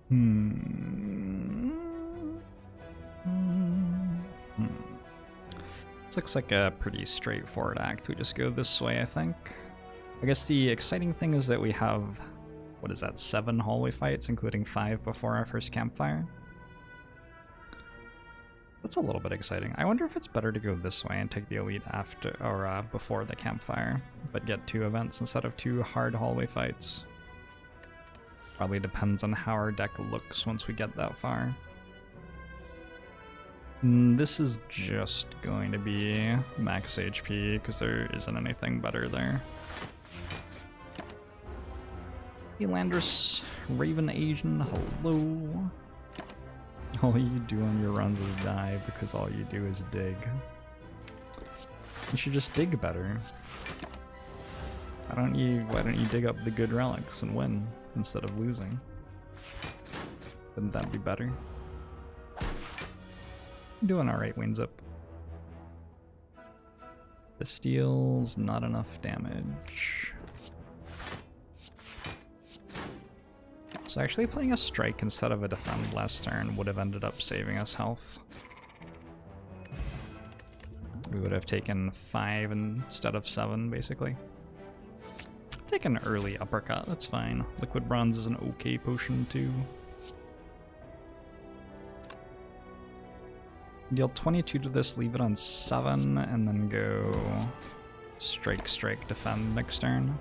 Hmm. This looks like a pretty straightforward act. We just go this way, I think. I guess the exciting thing is that we have, what is that, 7 hallway fights, including 5 before our first campfire. That's a little bit exciting. I wonder if it's better to go this way and take the elite after or before the campfire, but get 2 events instead of 2 hard hallway fights. Probably depends on how our deck looks once we get that far. This is just going to be max HP because there isn't anything better there. Elandris, Raven Asian, hello. All you do on your runs is die because all you do is dig. You should just dig better. Why don't you dig up the good relics and win instead of losing? Wouldn't that be better? Doing alright, wins up. This deals not enough damage. So actually playing a strike instead of a defend last turn would have ended up saving us health. We would have taken 5 instead of 7, basically. Take an early uppercut, that's fine. Liquid Bronze is an okay potion too. Deal 22 to this, leave it on 7, and then go strike, strike, defend next turn.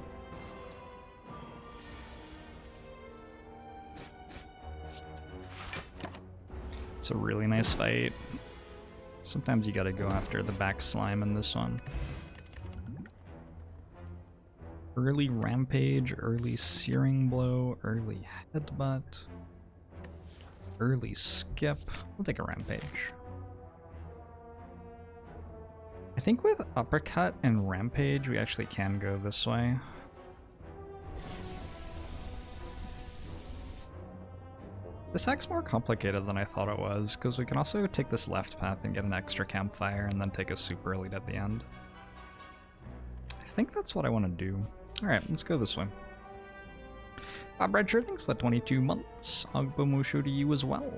It's a really nice fight. Sometimes you gotta go after the back slime in this one. Early Rampage, early Searing Blow, early Headbutt, early Skip. We'll take a Rampage. I think with Uppercut and Rampage, we actually can go this way. This act's more complicated than I thought it was, because we can also take this left path and get an extra campfire and then take a super elite at the end. I think that's what I want to do. Alright, let's go this way. Bob Redshirt, thanks for the 22 months. Agbo Musho to you as well.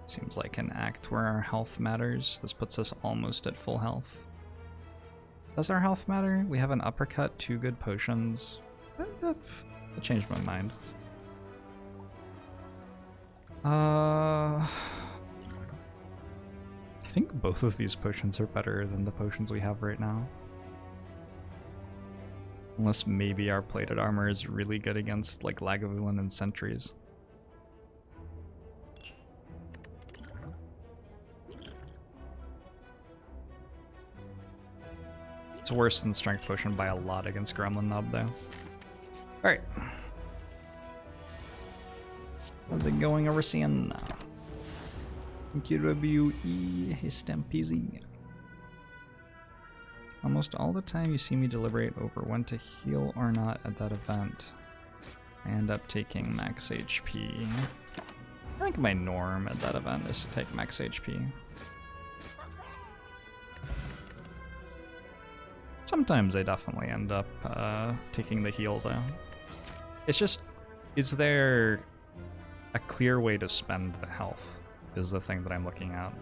Seems like an act where our health matters. This puts us almost at full health. Does our health matter? We have an uppercut, 2 good potions. That changed my mind. I think both of these potions are better than the potions we have right now. Unless maybe our plated armor is really good against like Lagavulin and sentries. It's worse than Strength Potion by a lot against Gremlin Nub, though. Alright. How's it going, Arisian? QWE, Stampede. Almost all the time you see me deliberate over when to heal or not at that event. I end up taking max HP. I think my norm at that event is to take max HP. Sometimes I definitely end up taking the heal though. It's just, is there a clear way to spend the health is the thing that I'm looking at.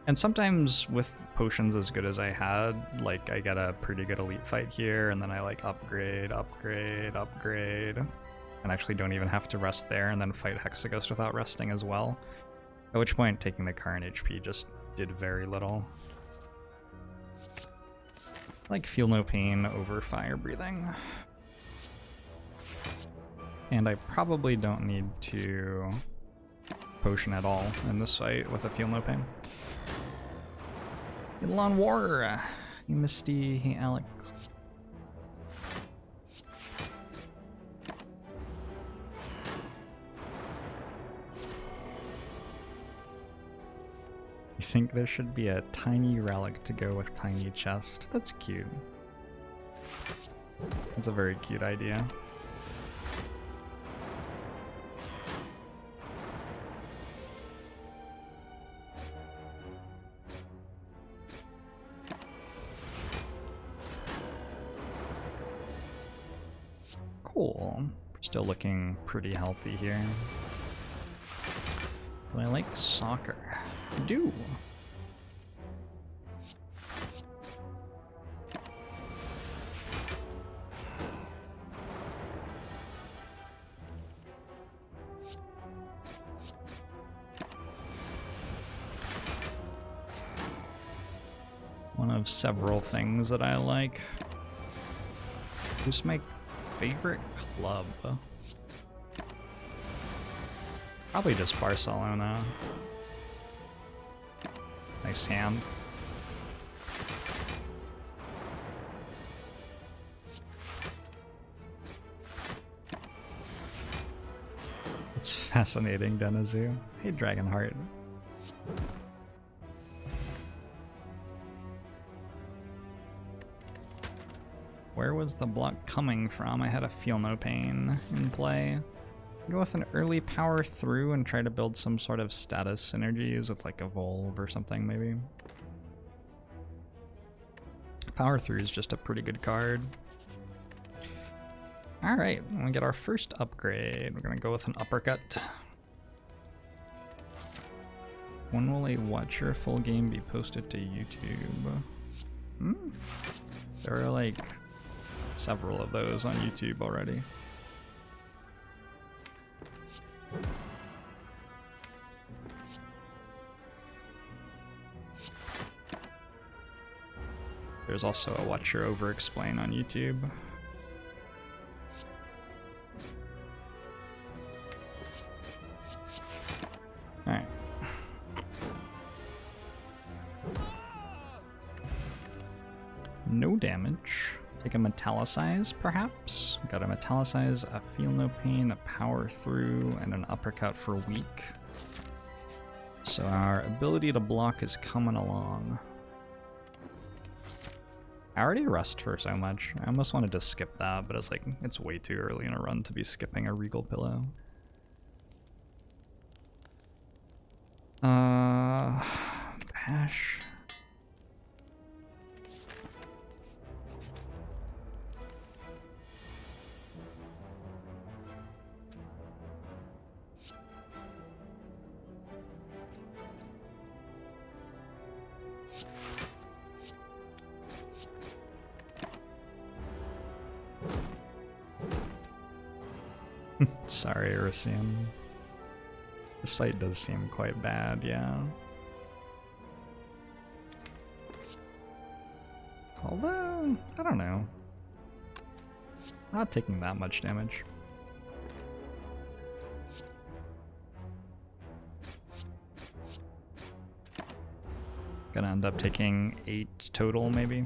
And sometimes with potions as good as I had, like I get a pretty good elite fight here and then I like upgrade, upgrade, upgrade, and actually don't even have to rest there and then fight Hexaghost without resting as well. At which point taking the current HP just did very little. Like feel no pain over fire breathing. And I probably don't need to potion at all in this fight with a feel no pain. Elon War, hey Misty, hey Alex. You think there should be a tiny relic to go with tiny chest? That's cute. That's a very cute idea. Cool. Still looking pretty healthy here. But I like soccer. I do. One of several things that I like. Who's my favorite club? Probably just Barcelona. Nice hand. It's fascinating, Denizu. Hey, Dragonheart. Where was the block coming from? I had a feel no pain in play. Go with an early power through and try to build some sort of status synergies with like evolve or something maybe. Power through is just a pretty good card. Alright, we get our first upgrade. We're gonna go with an uppercut. When will a watch your full game be posted to YouTube? There are like several of those on YouTube already. There's also a Watch Your Over Explain on YouTube. Alright. No damage. Take a Metallicize, perhaps? Got a Metallicize, a Feel No Pain, a Power Through, and an Uppercut for weak. So our ability to block is coming along. I already rest for so much. I almost wanted to skip that, but it's like, it's way too early in a run to be skipping a Regal Pillow. Bash. Sorry, Rasim. This fight does seem quite bad, yeah. Although, I don't know. Not taking that much damage. Gonna end up taking 8 total, maybe.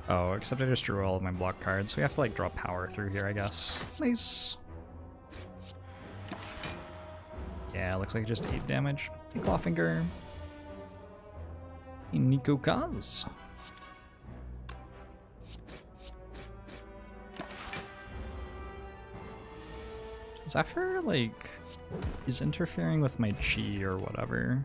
Oh, except I just drew all of my block cards, so we have to like draw power through here, I guess. Nice. Yeah, looks like just 8 damage. Hey, Clawfinger. Hey, Nico Kaz. Zephyr, like, is interfering with my chi or whatever.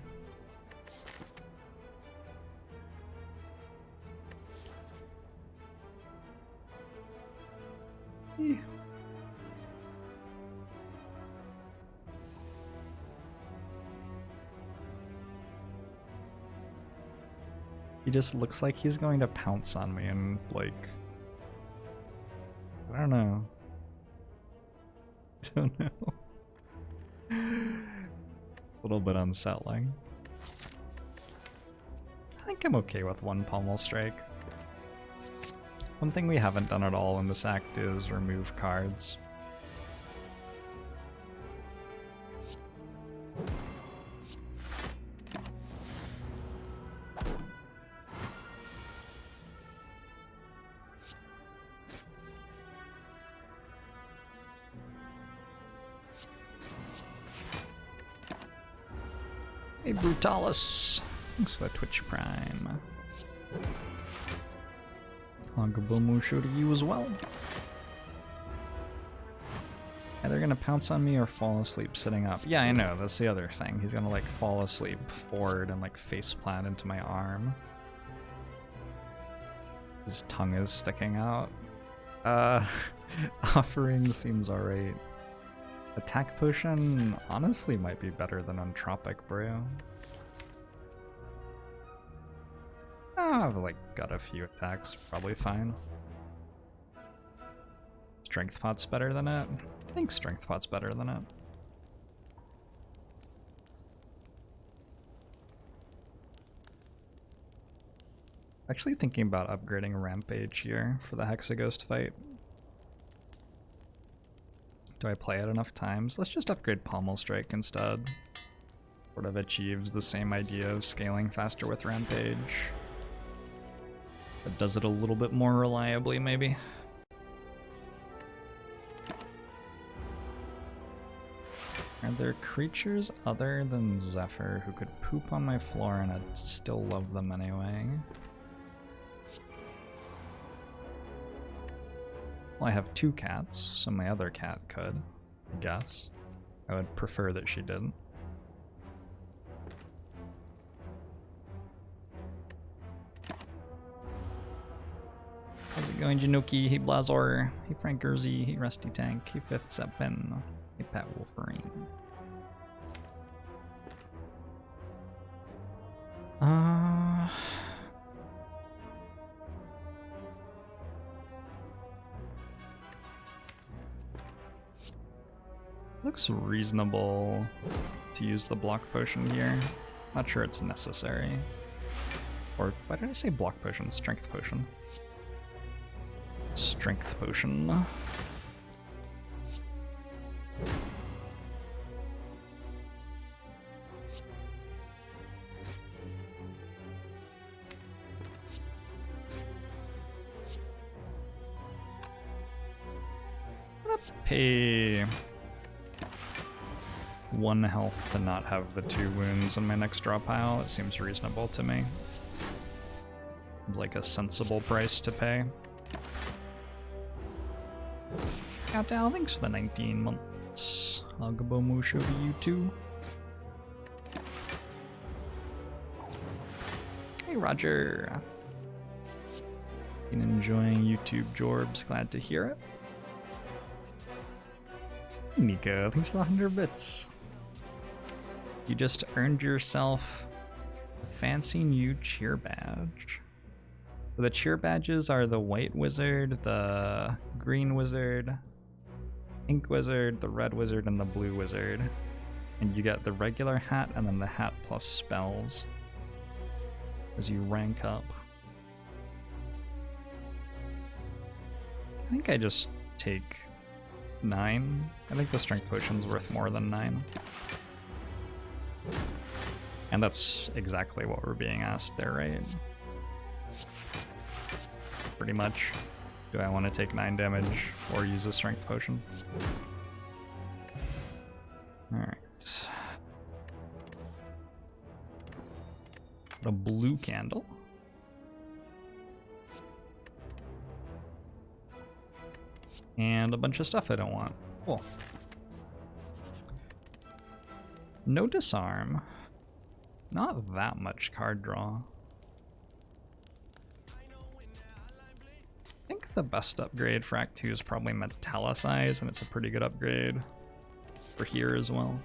He just looks like he's going to pounce on me and, like, I don't know. I don't know. A little bit unsettling. I think I'm okay with 1 Pommel Strike. One thing we haven't done at all in this act is remove cards. Hey, Brutalis. Thanks for the Twitch Prime. Hagabomu show to you as well. Either gonna pounce on me or fall asleep sitting up. Yeah, I know, that's the other thing. He's gonna like fall asleep forward and like face plant into my arm. His tongue is sticking out. Offering seems alright. Attack potion honestly might be better than Entropic Brew. I've like got a few attacks, probably fine. Strength pot's better than it? I think strength pot's better than it. Actually thinking about upgrading Rampage here for the Hexaghost fight. Do I play it enough times? Let's just upgrade Pommel Strike instead. Sort of achieves the same idea of scaling faster with Rampage. But does it a little bit more reliably, maybe? Are there creatures other than Zephyr who could poop on my floor and I'd still love them anyway? Well, I have 2 cats, so my other cat could, I guess. I would prefer that she didn't. How's it going, Janoki? Hey, Blazor. Hey, Frank Gersey. Hey, Rusty Tank. Hey, Fifth Seppen. Hey, Pat Wolverine. Looks reasonable to use the block potion here. Not sure it's necessary. Or, why did I say block potion? Strength potion. Strength potion. I'm gonna pay 1 health to not have the 2 wounds in my next draw pile. It seems reasonable to me. Like a sensible price to pay. Countdown, thanks for the 19 months. Agabomo show to you too. Hey Roger. Been enjoying YouTube Jorbs, glad to hear it. Hey Nico, thanks for the 100 bits. You just earned yourself a fancy new cheer badge. The cheer badges are the white wizard, the green wizard, pink wizard, the red wizard, and the blue wizard. And you get the regular hat and then the hat plus spells as you rank up. I think I just take 9. I think the strength potion's worth more than 9. And that's exactly what we're being asked there, right? Pretty much. Do I want to take 9 damage or use a strength potion? Alright. A blue candle. And a bunch of stuff I don't want. Cool. No disarm. Not that much card draw. I think the best upgrade for Act 2 is probably Metallicize, and it's a pretty good upgrade for here as well.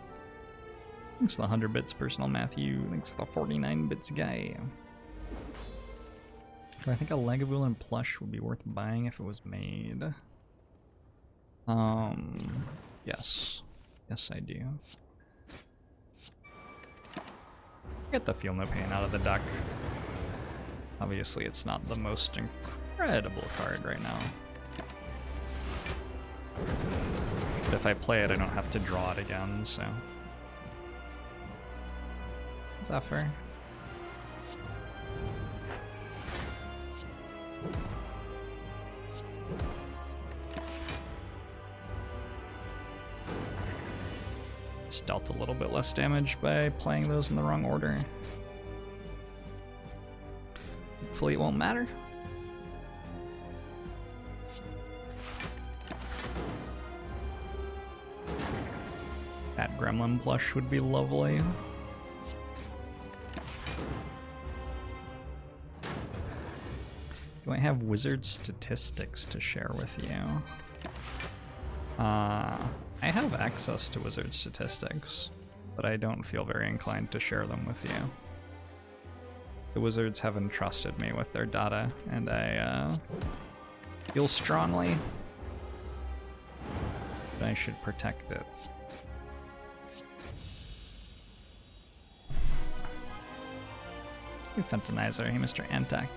Thanks for the 100 bits, Personal Matthew. Thanks to the 49 bits guy. Do I think a Lagavulin plush would be worth buying if it was made? Yes. Yes, I do. Get the Feel No Pain out of the deck. Obviously, it's not the most incredible card right now. But if I play it, I don't have to draw it again, so. Zephyr. Just dealt a little bit less damage by playing those in the wrong order. Hopefully it won't matter. That gremlin plush would be lovely. Do I have wizard statistics to share with you? I have access to wizard statistics, but I don't feel very inclined to share them with you. The wizards have entrusted me with their data, and I feel strongly that I should protect it. Hey, Fentanizer. Hey, Mr. Antek.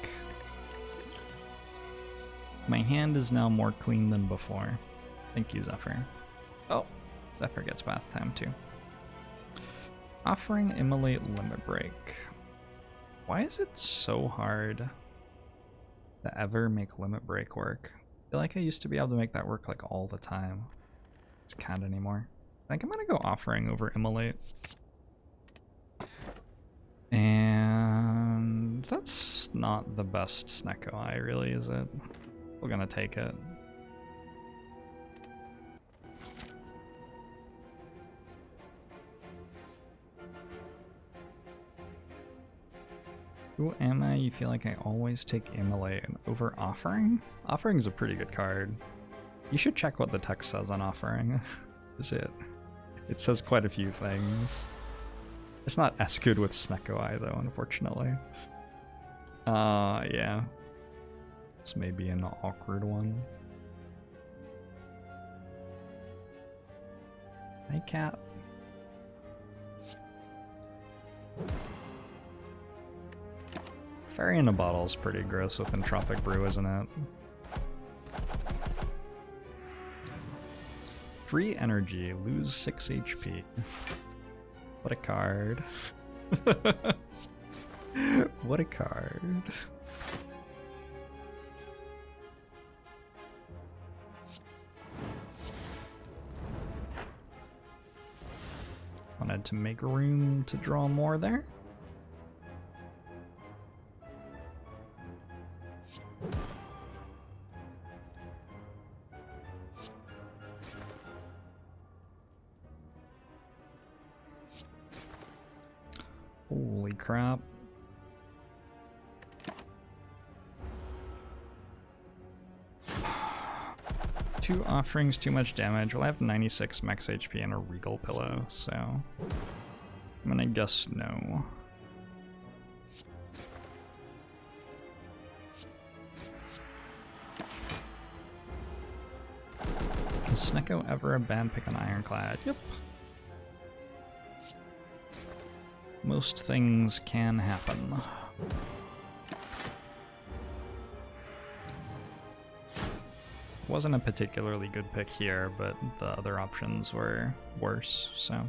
My hand is now more clean than before. Thank you, Zephyr. Oh, Zephyr gets bath time too. Offering Immolate Limit Break. Why is it so hard to ever make Limit Break work? I feel like I used to be able to make that work like all the time. Just can't anymore. I think I'm gonna go Offering over Immolate. And that's not the best Snecko Eye, really, is it? We're gonna take it. Who am I? You feel like I always take Immolate over Offering? Offering is a pretty good card. You should check what the text says on Offering. Is it? It says quite a few things. It's not as good with Snecko Eye though, unfortunately. Yeah. It's maybe an awkward one. Hi, Cat. Fairy in a bottle is pretty gross with Entropic Brew, isn't it? Free energy, lose 6 HP. What a card. What a card. Wanted to make room to draw more there. Holy crap. Two offerings, too much damage. Well, I have 96 max HP and a Regal Pillow, so I'm gonna guess no. Is Snecko ever a bad pick on Ironclad? Yep. Most things can happen. Wasn't a particularly good pick here, but the other options were worse, so.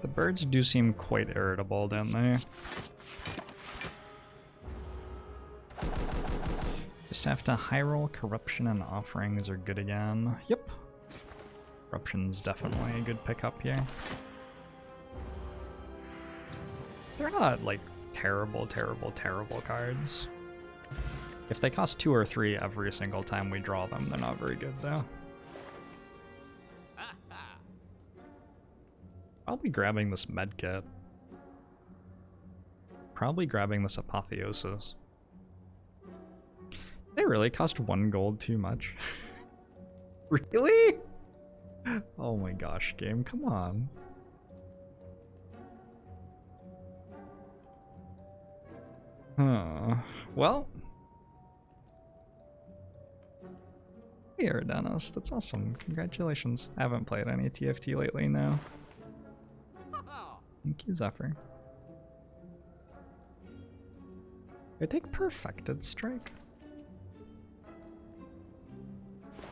The birds do seem quite irritable, don't they? Just have to high roll Corruption and Offerings are good again. Yep. Corruption's definitely a good pickup here. They're not like terrible cards. If they cost 2 or 3 every single time we draw them, they're not very good though. Probably grabbing this medkit. Probably grabbing this Apotheosis. They really cost 1 gold too much. Really? Oh my gosh, game, come on. Well. Hey, Dennis, that's awesome. Congratulations. I haven't played any TFT lately, no. Thank you, Zephyr. I take Perfected Strike.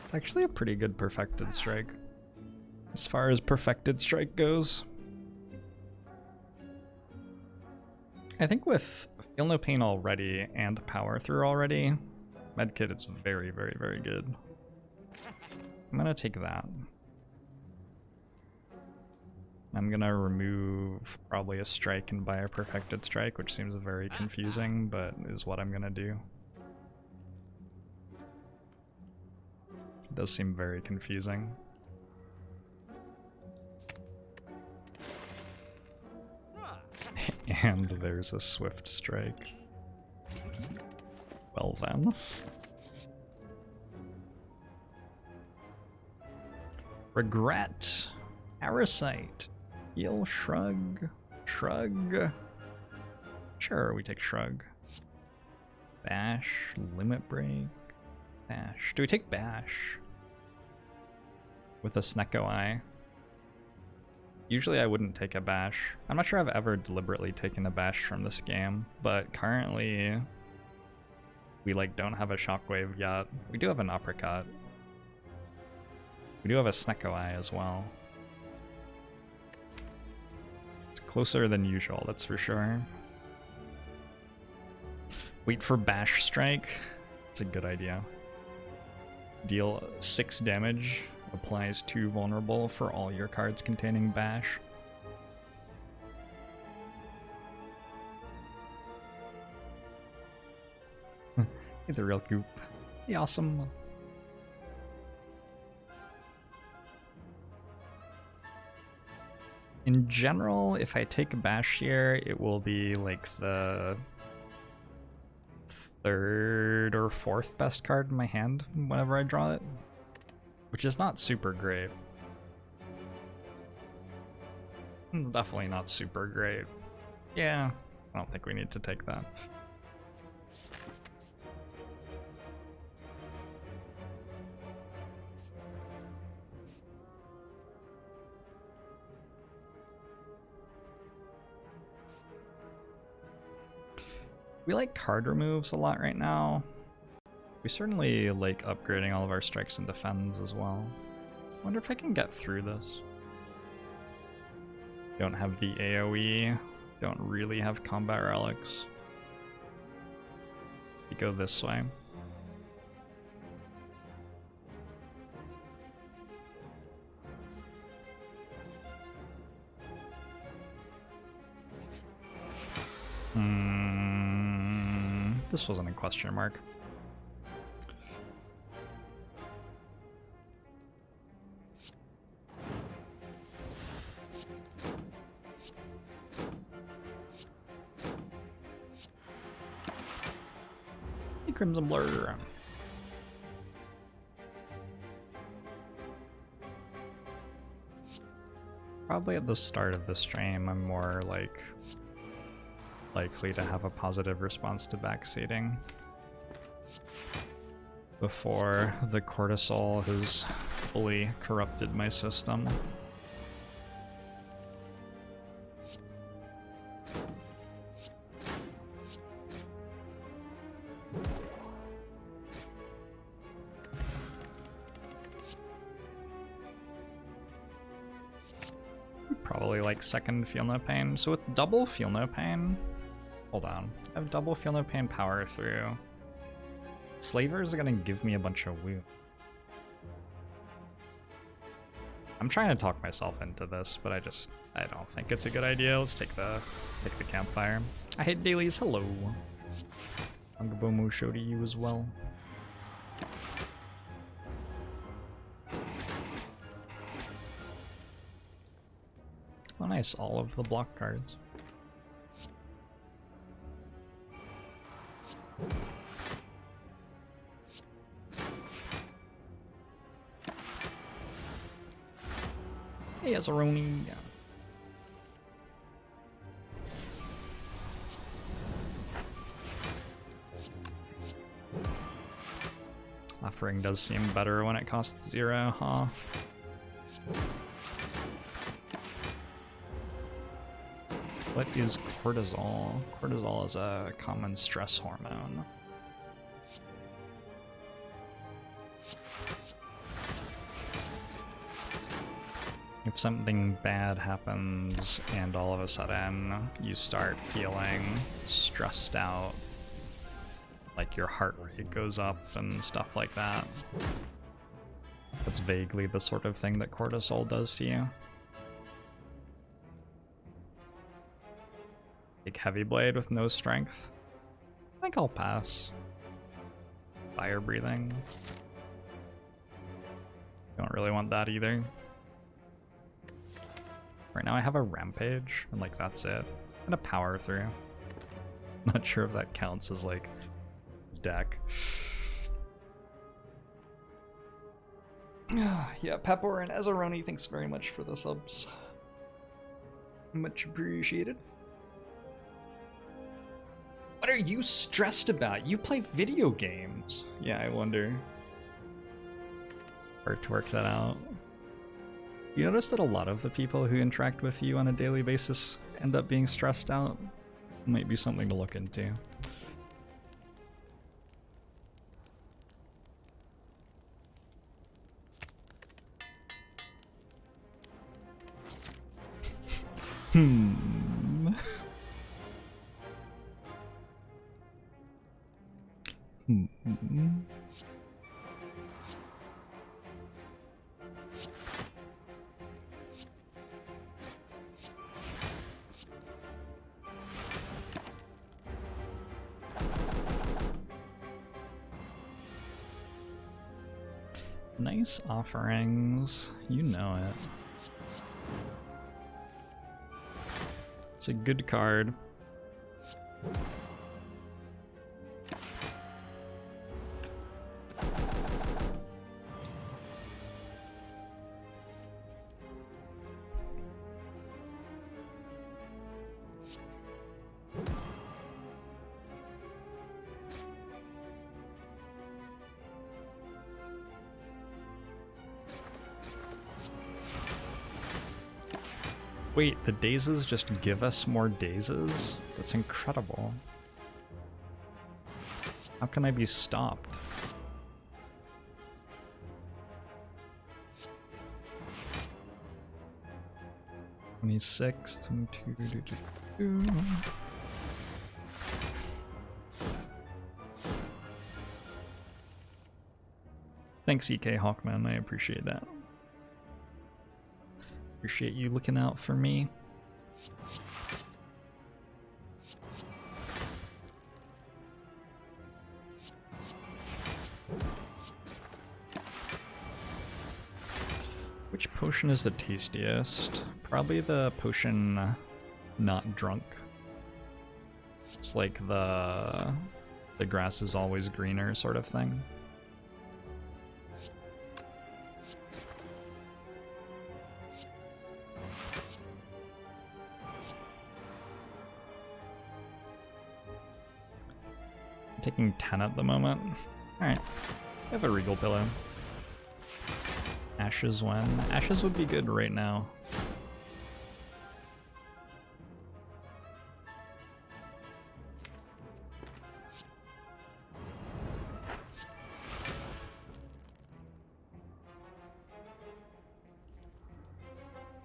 It's actually a pretty good perfected strike. As far as perfected strike goes. I think with Feel No Pain already and Power Through already, Medkit is very, very, very good. I'm gonna take that. I'm gonna remove probably a strike and buy a perfected strike, which seems very confusing, but is what I'm gonna do. It does seem very confusing. And there's a swift strike. Well then. Regret. Parasite. Heal, shrug. Shrug. Sure, we take shrug. Bash. Limit break. Bash. Do we take bash? With a Snecko Eye. Usually I wouldn't take a bash. I'm not sure I've ever deliberately taken a bash from this game, but currently we like don't have a shockwave yet. We do have an uppercut. We do have a Snecko Eye as well. It's closer than usual, that's for sure. Wait for bash strike. It's a good idea. Deal 6 damage. Applies 2 vulnerable for all your cards containing bash. Hey, the real goop. Hey, awesome. In general, if I take a bash here, it will be like the 3rd or 4th best card in my hand whenever I draw it. Which is not super great. Definitely not super great. Yeah, I don't think we need to take that. We like card removes a lot right now. We certainly like upgrading all of our strikes and defends as well. Wonder if I can get through this. Don't have the AoE. Don't really have combat relics. We go this way. This wasn't a question mark. Crimson Blur. Probably at the start of the stream, I'm more like likely to have a positive response to backseating before the cortisol has fully corrupted my system. Probably like second Feel No Pain. So with double Feel No Pain, hold on. I have double Feel No Pain Power Through. Slavers are gonna give me a bunch of woo. I'm trying to talk myself into this, but I don't think it's a good idea. Let's take the campfire. I hate dailies. Hello. Angabomo show to you as well. Oh nice, all of the block cards. Hey, Azaroni. Offering does seem better when it costs 0, huh? What is cortisol? Cortisol is a common stress hormone. If something bad happens and all of a sudden you start feeling stressed out, like your heart rate goes up and stuff like that, that's vaguely the sort of thing that cortisol does to you. Take Heavy Blade with no strength. I think I'll pass. Fire breathing. Don't really want that either. Right now I have a Rampage, and like that's it. And a Power Through. Not sure if that counts as like deck. Yeah, Pepor and Ezeroni, thanks very much for the subs. Much appreciated. What are you stressed about? You play video games. Yeah, I wonder. Hard to work that out. You notice that a lot of the people who interact with you on a daily basis end up being stressed out? Might be something to look into. Nice offerings, you know it. It's a good card. Wait, the dazes just give us more dazes? That's incredible. How can I be stopped? $26, $22. Thanks, EK Hawkman. I appreciate that. Appreciate you looking out for me. Which potion is the tastiest? Probably the potion not drunk. It's like the grass is always greener sort of thing. Taking 10 at the moment. Alright. I have a Regal Pillow. Ashes when? Ashes would be good right now.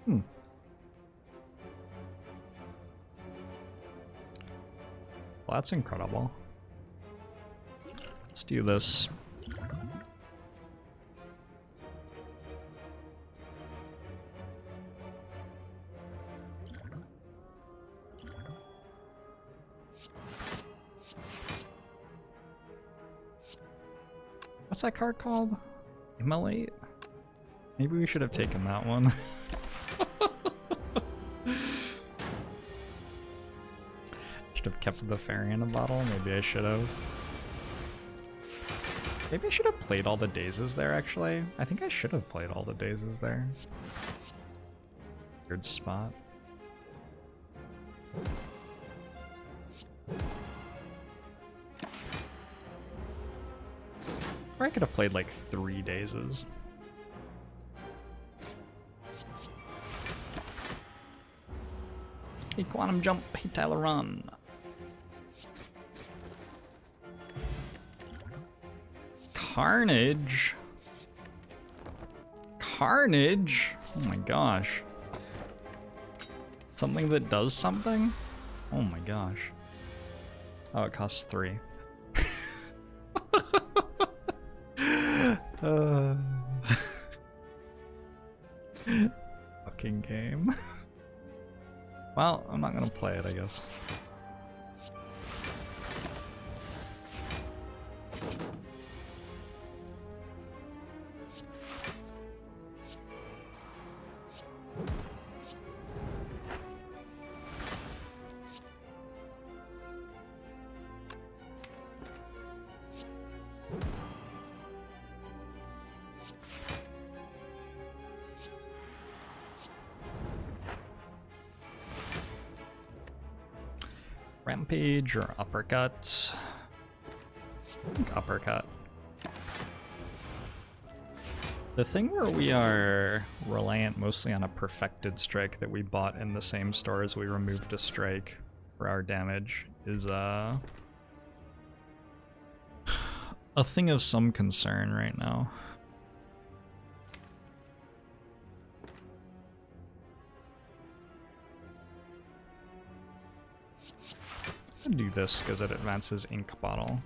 Well, that's incredible. Let's do this. What's that card called? Immolate? Maybe we should have taken that one. Should have kept the fairy in a bottle. Maybe I should have. Maybe I should have played all the dazes there, actually. I think I should have played all the dazes there. Weird spot. Or I could have played like 3 dazes. Hey, Quantum Jump. Hey, Tyler Run. Carnage? Carnage? Oh my gosh. Something that does something? Oh my gosh. Oh, it costs 3. Fucking game. Well, I'm not gonna play it, I guess. Rampage or uppercut? I think uppercut. The thing where we are reliant mostly on a perfected strike that we bought in the same store as we removed a strike for our damage is a thing of some concern right now. I'll do this because it advances ink bottle.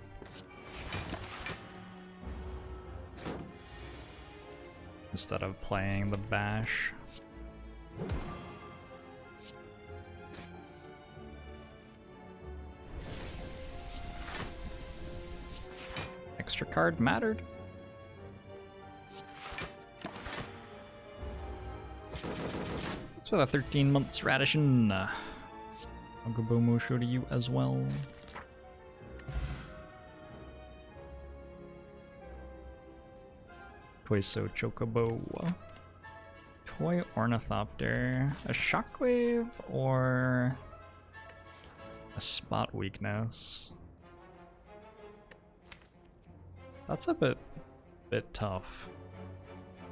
Instead of playing the bash. Extra card mattered. So the 13 months Radisson. Agobomo show to you as well. Queso Chocobo. Toy Ornithopter. A Shockwave or a Spot Weakness? That's a bit tough.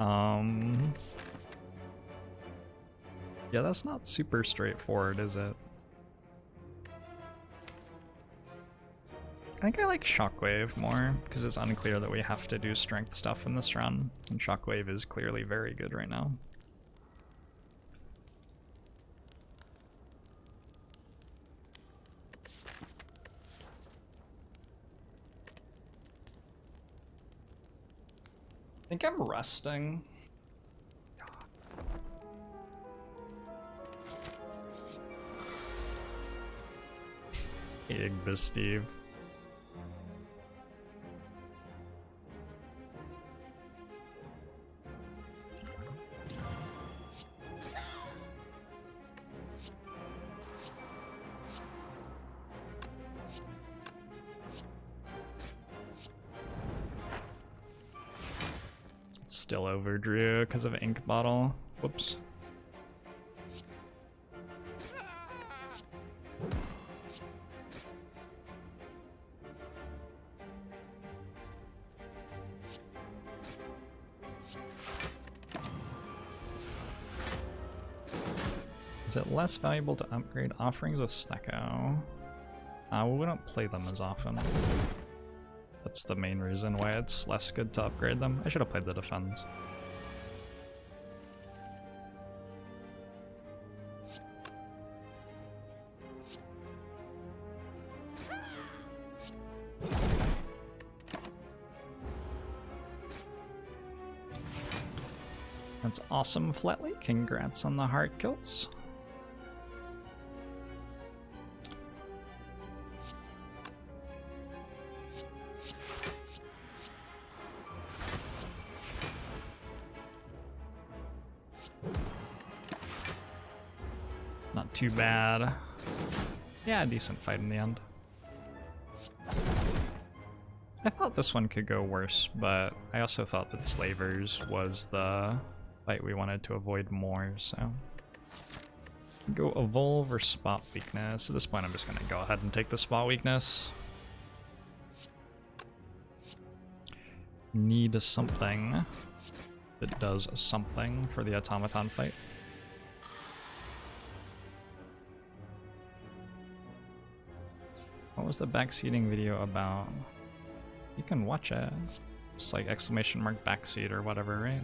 Yeah, that's not super straightforward, is it? I think I like Shockwave more, because it's unclear that we have to do strength stuff in this run, and Shockwave is clearly very good right now. I think I'm resting. Igba Steve. Still overdrew because of ink bottle. Whoops. Is it less valuable to upgrade offerings with Snecko? We don't play them as often. That's the main reason why it's less good to upgrade them. I should have played the defense. That's awesome, Flatley. Congrats on the heart kills. Not too bad. Yeah, a decent fight in the end. I thought this one could go worse, but I also thought that Slavers was the fight we wanted to avoid more, so... Go Evolve or Spot Weakness. At this point I'm just gonna go ahead and take the Spot Weakness. Need something that does something for the Automaton fight. What was the backseating video about? You can watch it. It's like !backseat or whatever, right?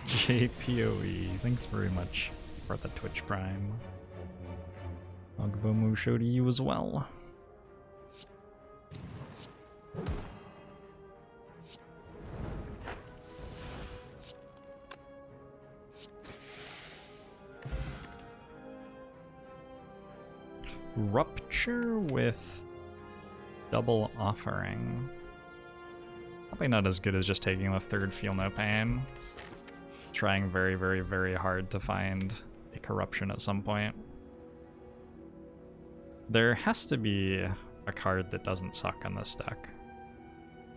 JPOE, thanks very much for the Twitch Prime. Ogbomu show to you as well. Rupture with double offering. Probably not as good as just taking the third Feel No Pain. Trying very, very, very hard to find a corruption at some point. There has to be a card that doesn't suck on this deck.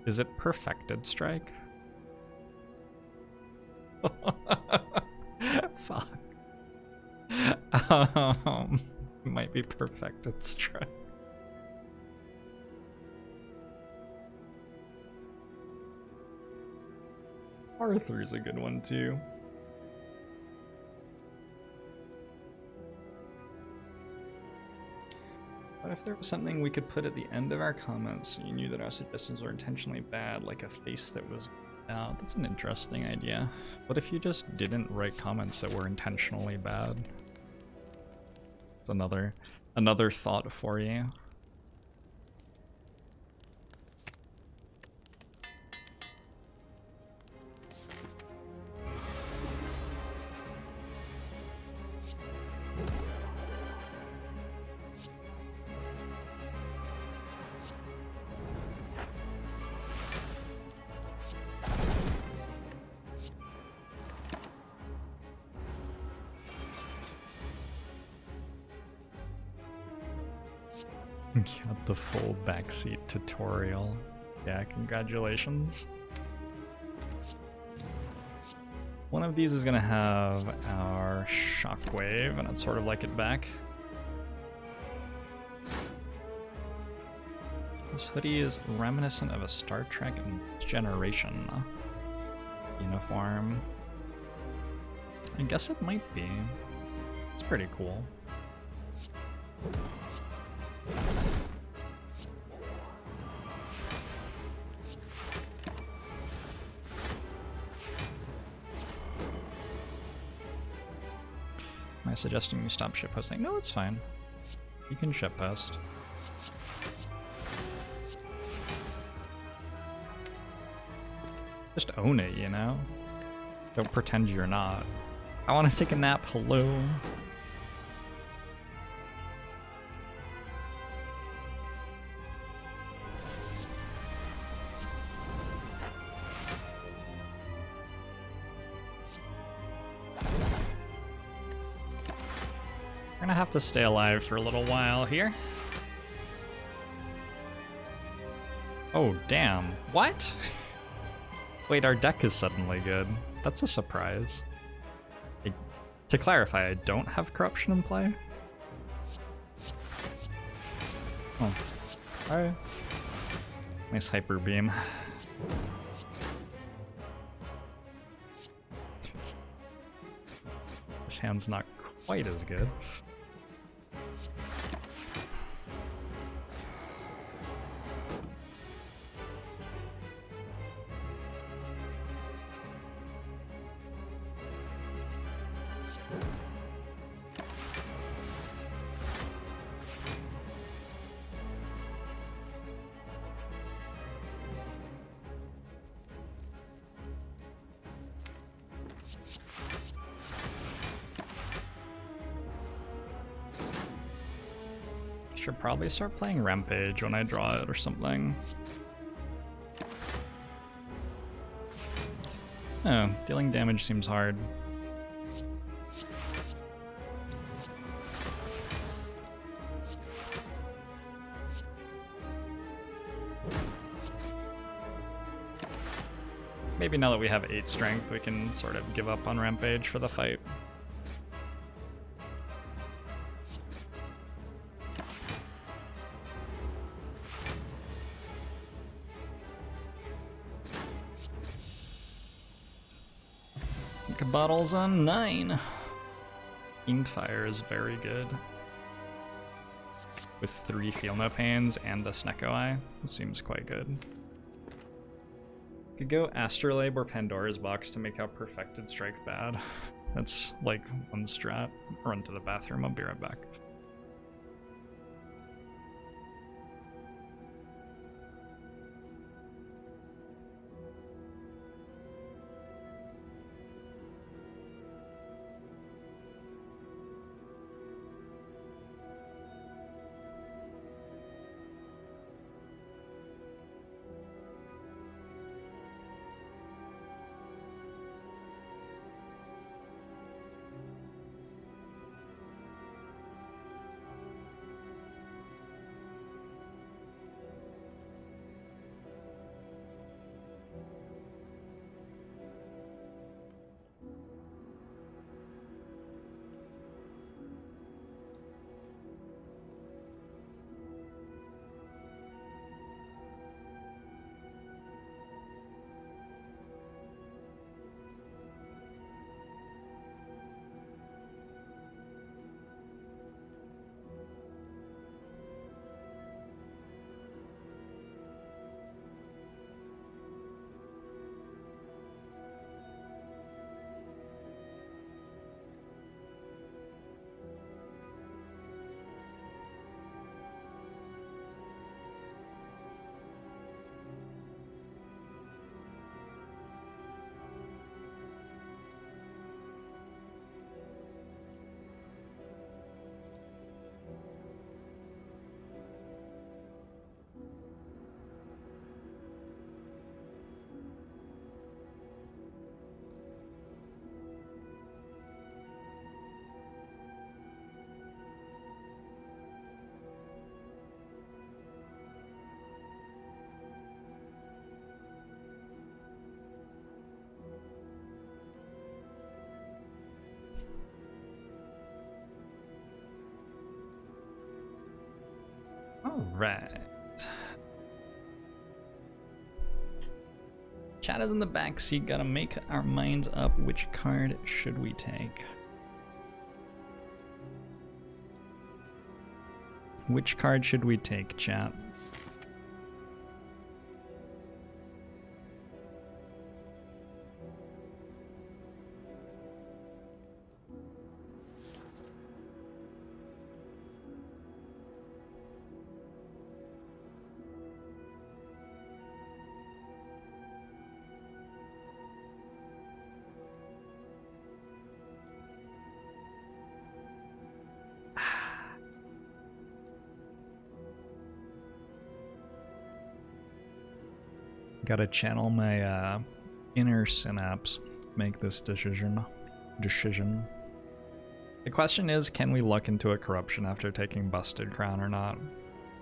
Is it Perfected Strike? Fuck. It might be Perfected Strike. R3 is a good one too. But if there was something we could put at the end of our comments so you knew that our suggestions were intentionally bad, like a face that was out, that's an interesting idea. What if you just didn't write comments that were intentionally bad? It's another thought for you. Got the full backseat tutorial. Yeah, congratulations. One of these is gonna have our shockwave, and I'd sort of like it back. This hoodie is reminiscent of a Star Trek Generation uniform. I guess it might be. It's pretty cool. Am I suggesting you stop shitposting? No, it's fine. You can shitpost. Just own it, you know? Don't pretend you're not. I want to take a nap, hello? We're gonna have to stay alive for a little while here. Oh, damn. What? Wait, our deck is suddenly good. That's a surprise. To clarify, I don't have corruption in play? Oh. Alright. Nice hyper beam. This hand's not quite as good. Should probably start playing Rampage when I draw it or something. Oh, dealing damage seems hard. Maybe now that we have 8 strength, we can sort of give up on Rampage for the fight. Bottles on 9. Inkfire is very good. With 3 Feel No Pains and a Snecko Eye, it seems quite good. Could go Astrolabe or Pandora's Box to make out Perfected Strike bad. That's like one strat. Run to the bathroom, I'll be right back. Alright. Chat is in the back seat, gotta make our minds up. Which card should we take? Which card should we take, chat? Gotta channel my inner synapse, make this decision. The question is, can we luck into a corruption after taking Busted Crown or not?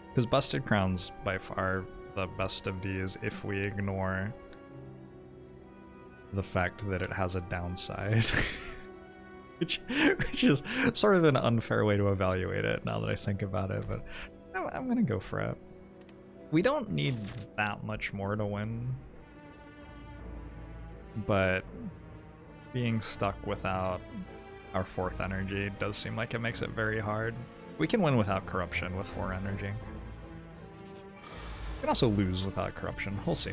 Because Busted Crown's by far the best of these if we ignore the fact that it has a downside. which is sort of an unfair way to evaluate it now that I think about it, but I'm gonna go for it. We don't need that much more to win, but being stuck without our 4th energy does seem like it makes it very hard. We can win without corruption with 4 energy. We can also lose without corruption. We'll see.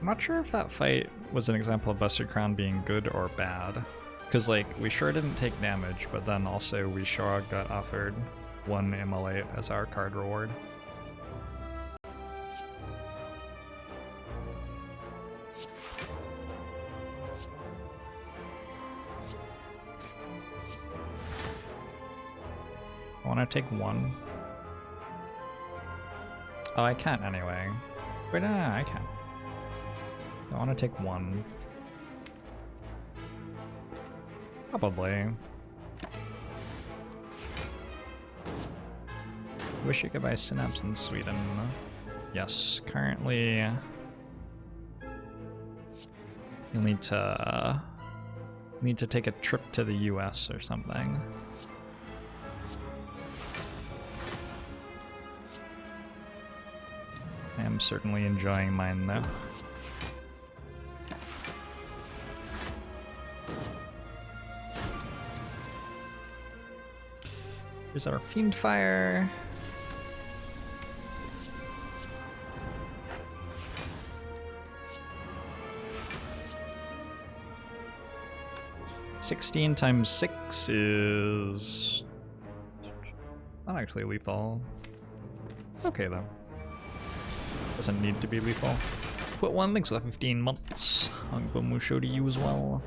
I'm not sure if that fight was an example of Busted Crown being good or bad. Because, like, we sure didn't take damage, but then also we sure got offered 1 Immolate as our card reward. want to take one? Oh, I can't anyway. Wait, no, I can. I want to take one. Probably. Wish you could buy Synapse in Sweden. Yes, currently you'll need to take a trip to the US or something. I am certainly enjoying mine though. Here's our Fiend Fire. $16 times 6 is not actually lethal. It's okay though. Doesn't need to be lethal. Put one, thanks for the 15 months. Hongbo Musho to you as well.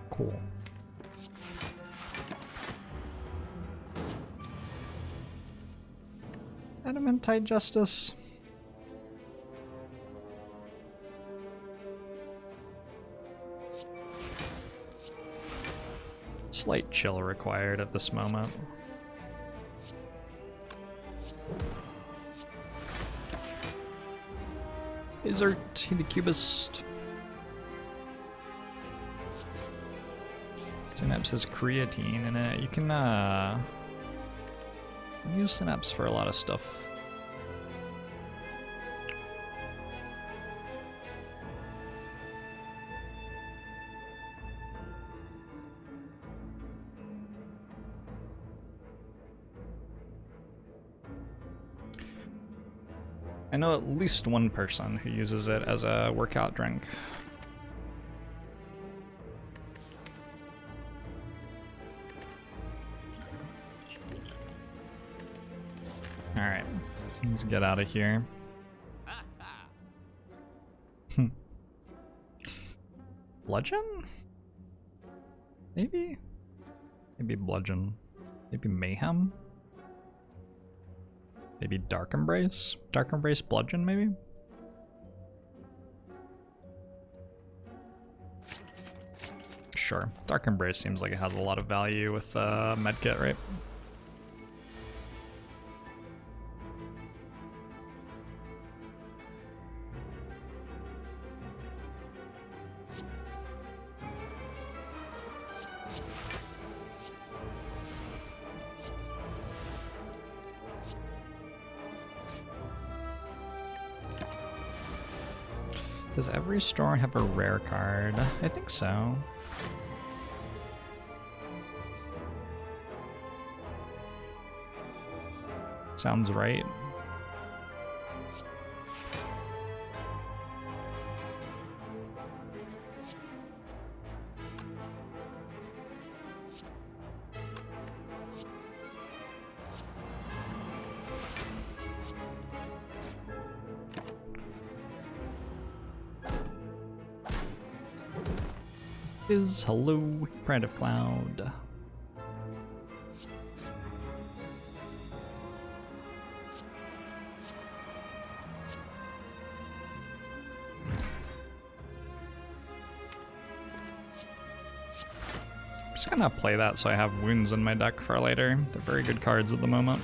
Cool. Adamantite Justice. Slight chill required at this moment. Desert, the Cubist. Synapse has creatine in it. You can use Synapse for a lot of stuff. I know at least one person who uses it as a workout drink. Alright, let's get out of here. Bludgeon? Maybe? Maybe Bludgeon. Maybe Mayhem? Maybe Dark Embrace? Dark Embrace Bludgeon, maybe? Sure. Dark Embrace seems like it has a lot of value with medkit, right? Does every store have a rare card? I think so. Sounds right. Hello, Pride of Cloud. I'm just gonna play that so I have wounds in my deck for later. They're very good cards at the moment.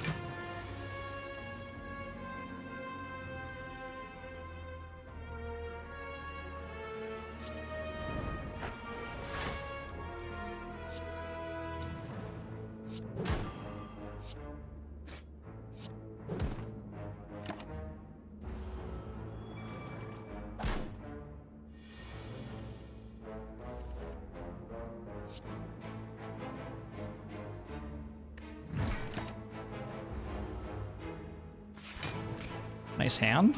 Nice hand.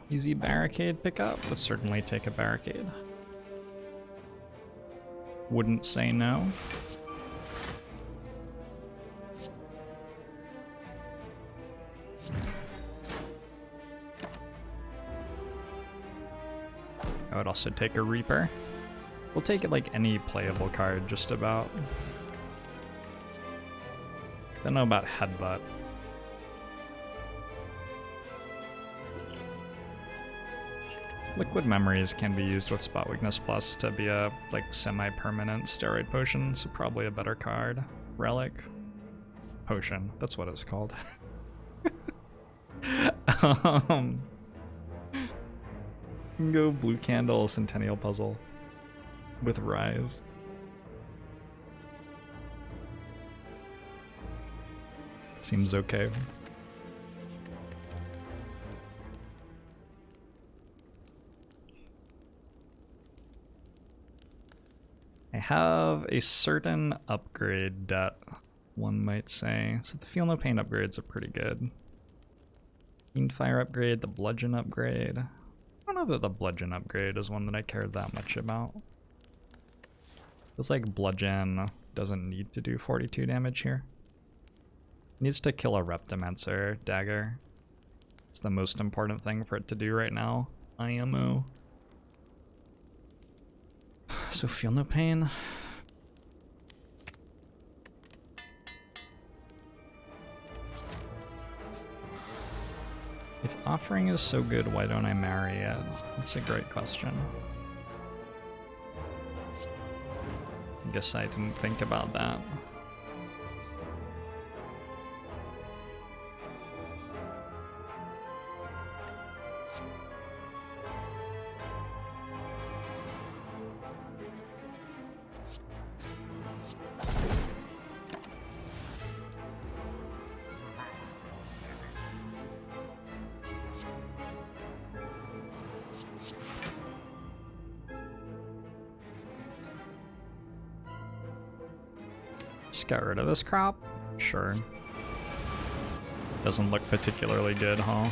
Easy barricade pickup. Would certainly take a barricade. Wouldn't say no. I would also take a Reaper. We'll take it like any playable card, just about. Don't know about Headbutt. Liquid Memories can be used with Spot Weakness Plus to be a like semi-permanent steroid potion, so probably a better card. Relic. Potion, that's what it's called. Go Blue Candle Centennial Puzzle with Rise. Seems okay. I have a certain upgrade debt, one might say. So the Feel No Pain upgrades are pretty good. Fiendfire upgrade, the Bludgeon upgrade. I don't know that the Bludgeon upgrade is one that I care that much about. Feels like Bludgeon doesn't need to do 42 damage here. It needs to kill a Reptimancer dagger. It's the most important thing for it to do right now. IMO. So Feel No Pain. If Offering is so good, why don't I marry it? That's a great question. I guess I didn't think about that. Just get rid of this crop? Sure. Doesn't look particularly good, huh?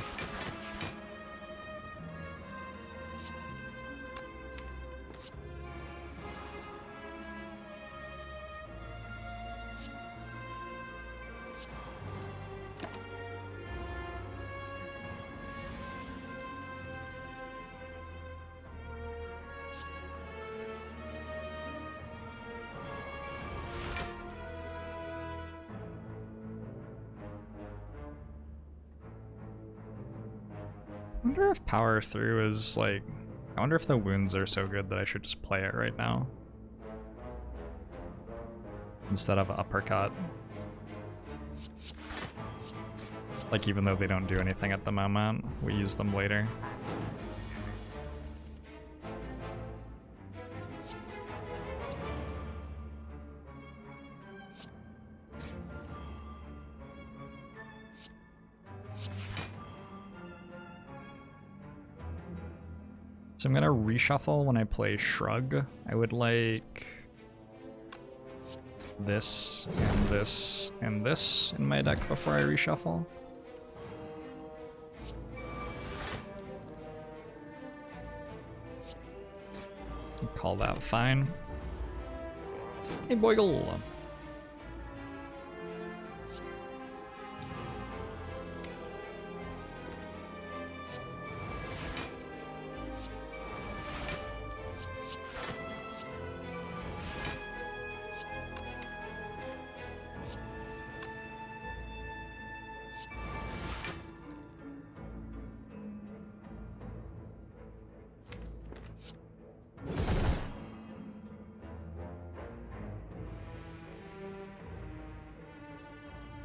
I wonder if Power Through is like... I wonder if the wounds are so good that I should just play it right now. Instead of Uppercut. Like, even though they don't do anything at the moment, we use them later. So I'm gonna reshuffle when I play Shrug. I would like this and this and this in my deck before I reshuffle. Call that fine. Hey, Boyle.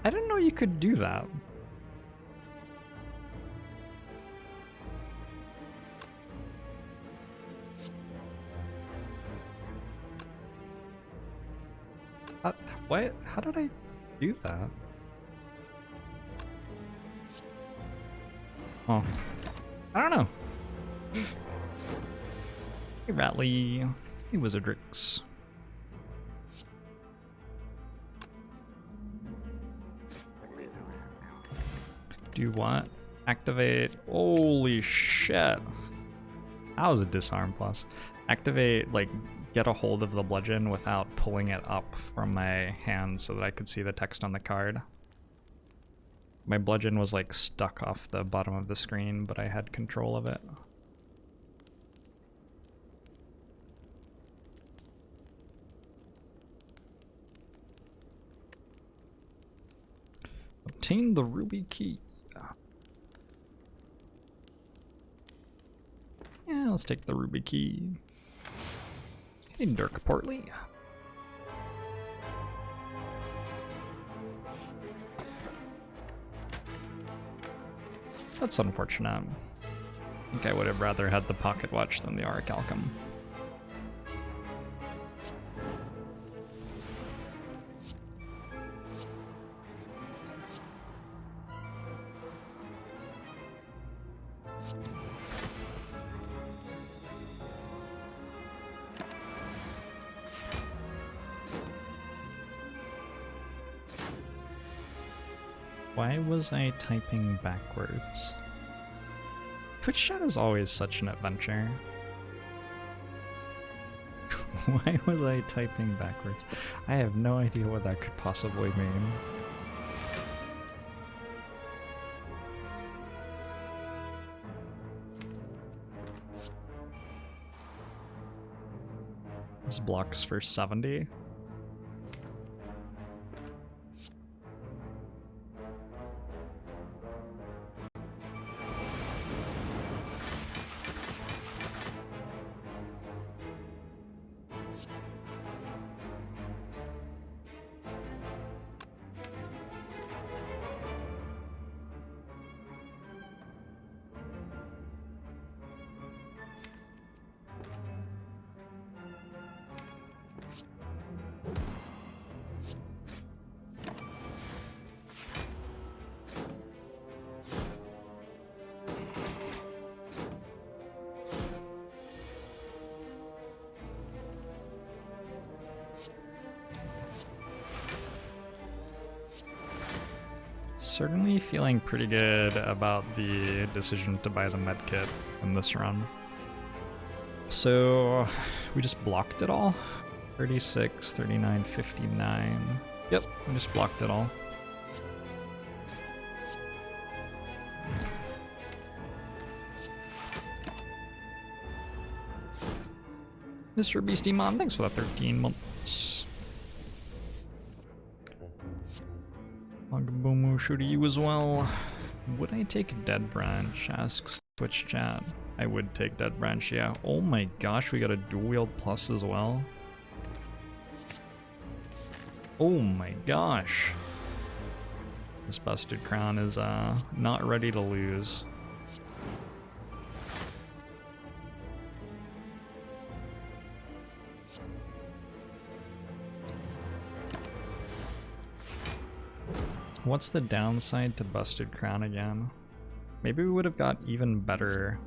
I didn't know you could do that. What? How did I do that? Oh, I don't know. Hey, Ratley. Hey, Wizardrix. Do what? Activate. Holy shit. That was a disarm plus. Activate, like, get a hold of the bludgeon without pulling it up from my hand so that I could see the text on the card. My bludgeon was, like, stuck off the bottom of the screen, but I had control of it. Obtain the ruby key. Yeah, let's take the ruby key. Hey, Dirk Portly. That's unfortunate. I think I would have rather had the pocket watch than the Orichalcum. Why was I typing backwards? Twitch chat is always such an adventure. Why was I typing backwards? I have no idea what that could possibly mean. This blocks for 70. Certainly feeling pretty good about the decision to buy the medkit in this run. So we just blocked it all. 36, 39, 59. Yep, we just blocked it all. Mr. Beastie Mom, thanks for the 13 months. Magabomu to you as well. Would I take Dead Branch? Asks Twitch chat. I would take Dead Branch, yeah. Oh my gosh, we got a dual wield plus as well. Oh my gosh. This Busted Crown is not ready to lose. What's the downside to Busted Crown again? Maybe we would have got even better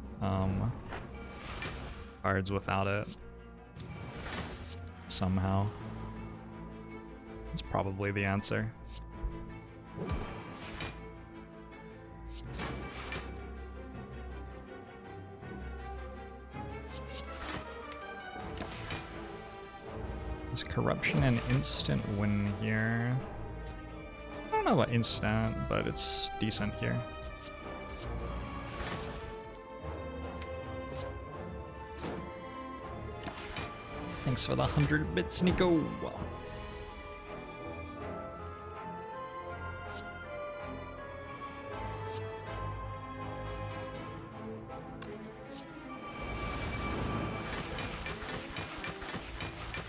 cards without it. Somehow. That's probably the answer. Is corruption an instant win here? I don't know about instant, but it's decent here. Thanks for the 100 bits, Nico.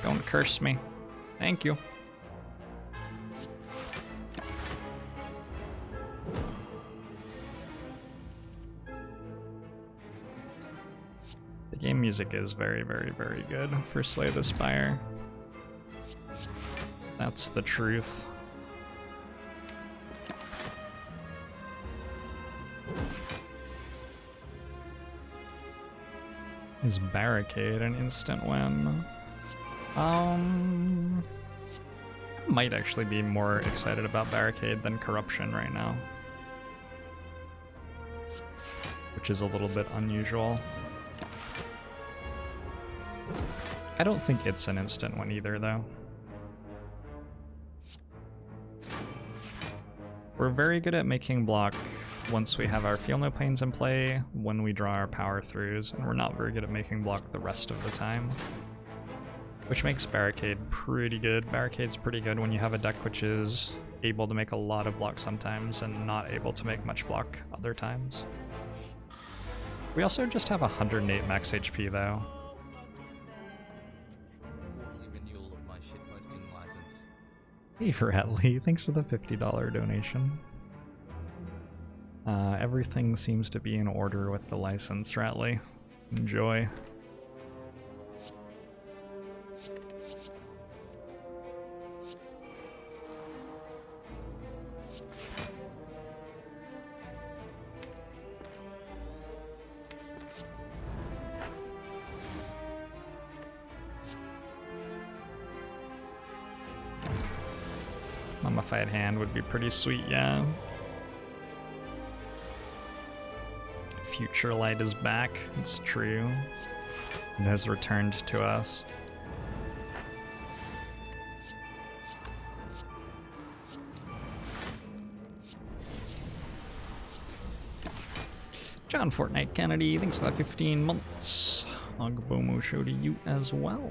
Don't curse me. Thank you. The game music is very, very, very good for Slay the Spire. That's the truth. Is Barricade an instant win? I might actually be more excited about Barricade than Corruption right now. which is a little bit unusual. I don't think it's an instant one either, though. We're very good at making block once we have our Feel No Pains in play, when we draw our power throughs, and we're not very good at making block the rest of the time. Which makes Barricade pretty good. Barricade's pretty good when you have a deck which is able to make a lot of block sometimes and not able to make much block other times. We also just have 108 max HP though. Hey Ratley, thanks for the $50 donation. Everything seems to be in order with the license, Ratley. Enjoy. Mummified Hand would be pretty sweet, yeah. Future Light is back, it's true. It has returned to us. John Fortnite Kennedy, thanks for that 15 months. Ogbomo show to you as well.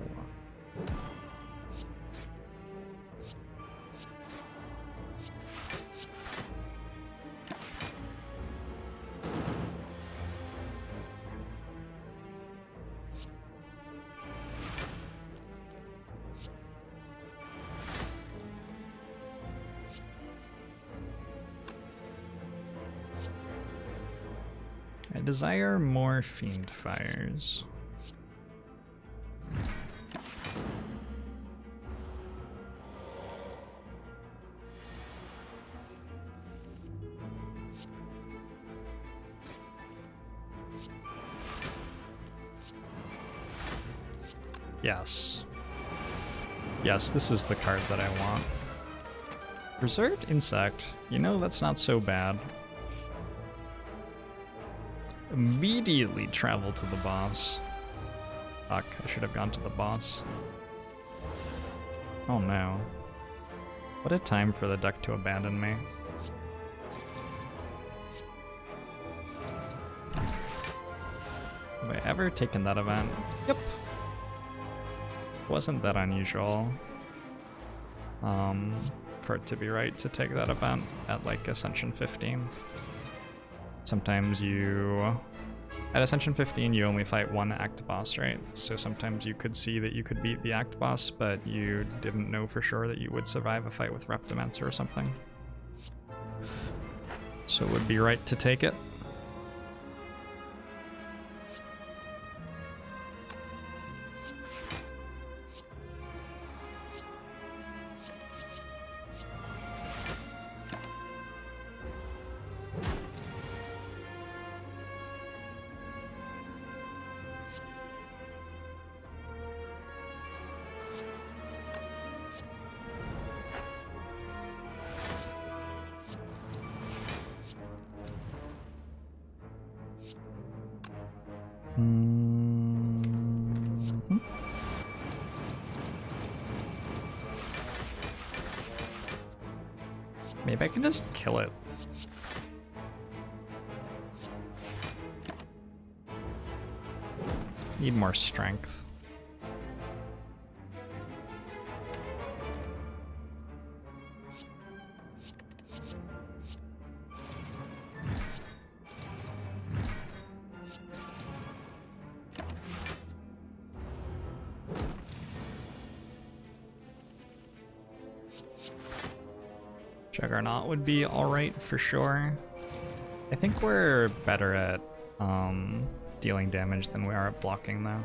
I desire more Fiend Fires. Yes. Yes, this is the card that I want. Reserved Insect. You know, that's not so bad. Immediately travel to the boss. Fuck, I should have gone to the boss. Oh no. What a time for the deck to abandon me. Have I ever taken that event? Yep. Wasn't that unusual for it to be right to take that event at like Ascension 15. Sometimes at Ascension 15 you only fight one act boss, right? So sometimes you could see that you could beat the act boss, but you didn't know for sure that you would survive a fight with Reptimancer or something. So it would be right to take it. Maybe I can just kill it. Need more strength. Juggernaut would be alright for sure. I think we're better at dealing damage than we are at blocking though.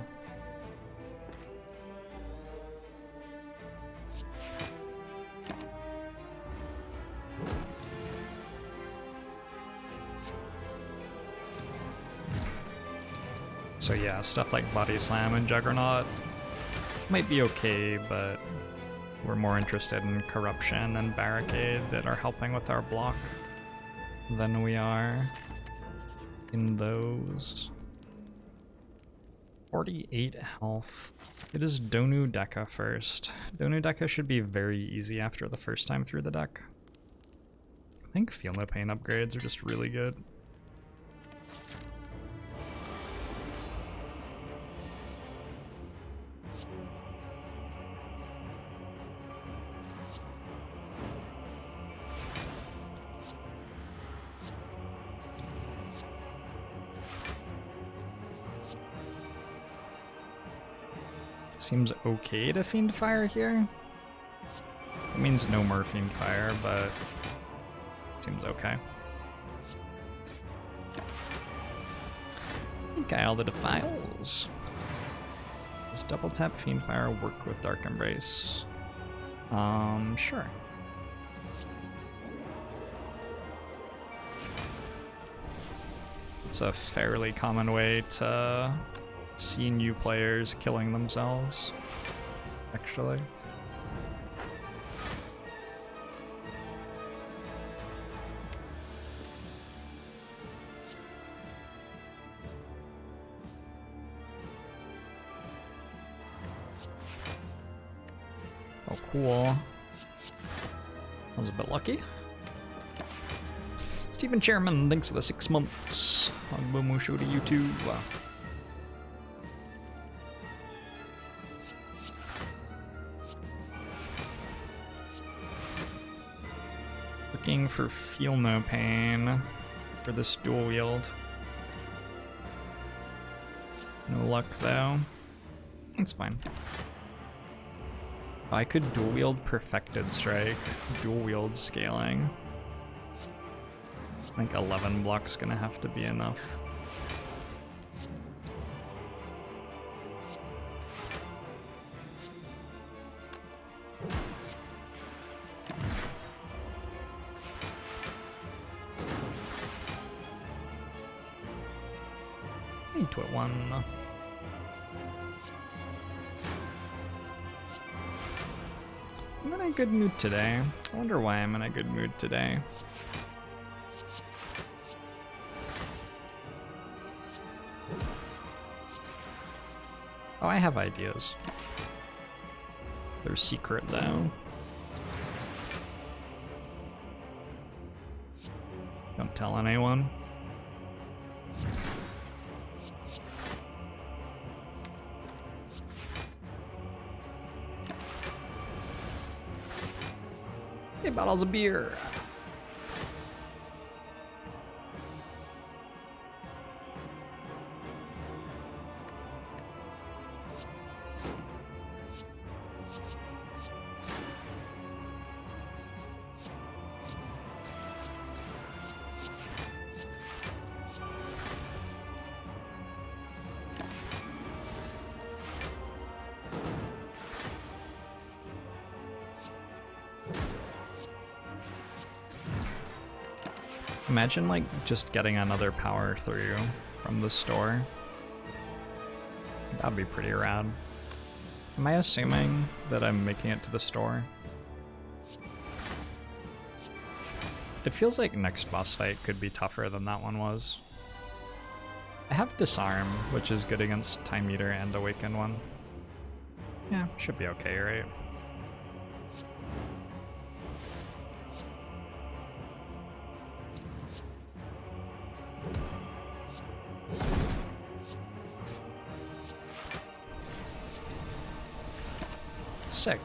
So yeah, stuff like Body Slam and Juggernaut might be okay, but we're more interested in Corruption and Barricade that are helping with our block than we are in those. 48 health. It is Donu Deka first. Donu Deka should be very easy after the first time through the deck. I think Feel No Pain upgrades are just really good. Seems okay to Fiend Fire here. It means no more Fiend Fire, but it seems okay. Guile the Defiles. Does double tap Fiend Fire work with Dark Embrace? Sure. It's a fairly common way to see new players killing themselves, actually. Oh, cool. That was a bit lucky. Stephen Chairman, thanks for the 6 months. Agbomo show to YouTube. Looking for Feel No Pain for this dual wield. No luck though. It's fine. I could dual wield Perfected Strike, dual wield scaling. I think 11 block's gonna have to be enough. Twit one. I'm in a good mood today. I wonder why I'm in a good mood today. Oh, I have ideas. They're secret though. Don't tell anyone. Hey, bottles of beer. Imagine like just getting another power through from the store. That'd be pretty rad. Am I assuming that I'm making it to the store? It feels like next boss fight could be tougher than that one was. I have Disarm, which is good against Time Eater and Awaken one. Yeah, should be okay, right? Sick.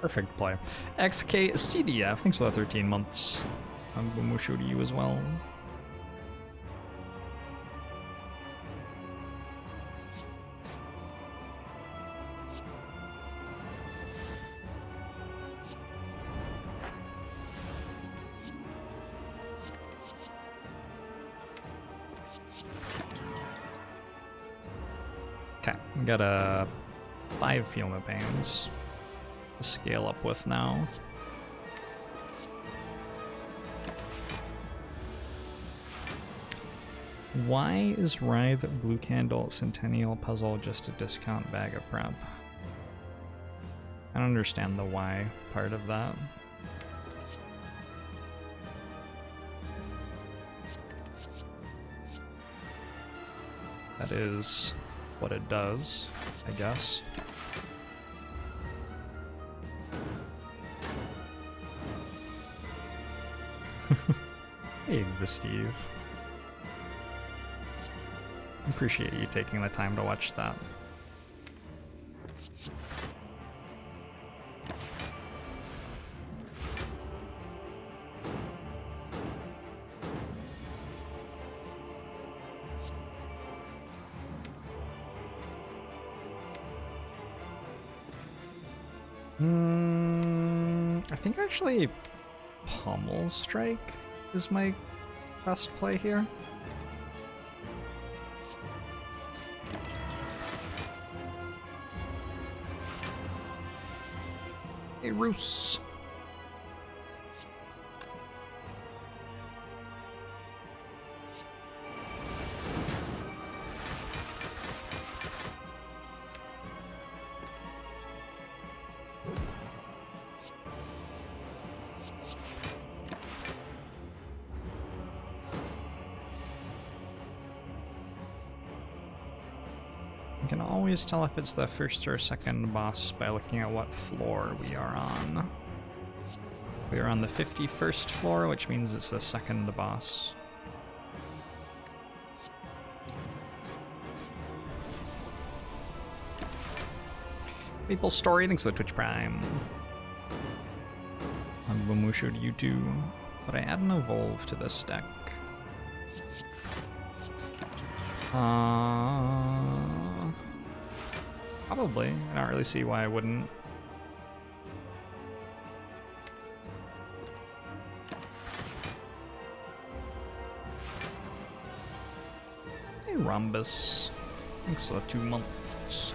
Perfect play. XKCDF, thanks for the 13 months. I'm show to you as well. Okay, we got a 5 Feel No Pains to scale up with now. Why is Writhe Blue Candle Centennial Puzzle just a discount bag of prep? I don't understand the why part of that. That is what it does, I guess. Hey, the Steve. Appreciate you taking the time to watch that. I think actually Pommel Strike is my best play here. Hey, Roos. You can always tell if it's the first or second boss by looking at what floor we are on. We are on the 51st floor, which means it's the second boss. People Story, thanks for the Twitch Prime. On Bomusho to you too. But I add an evolve to this deck. Probably. I don't really see why I wouldn't. Hey, Rhombus. Thanks for the 2 months.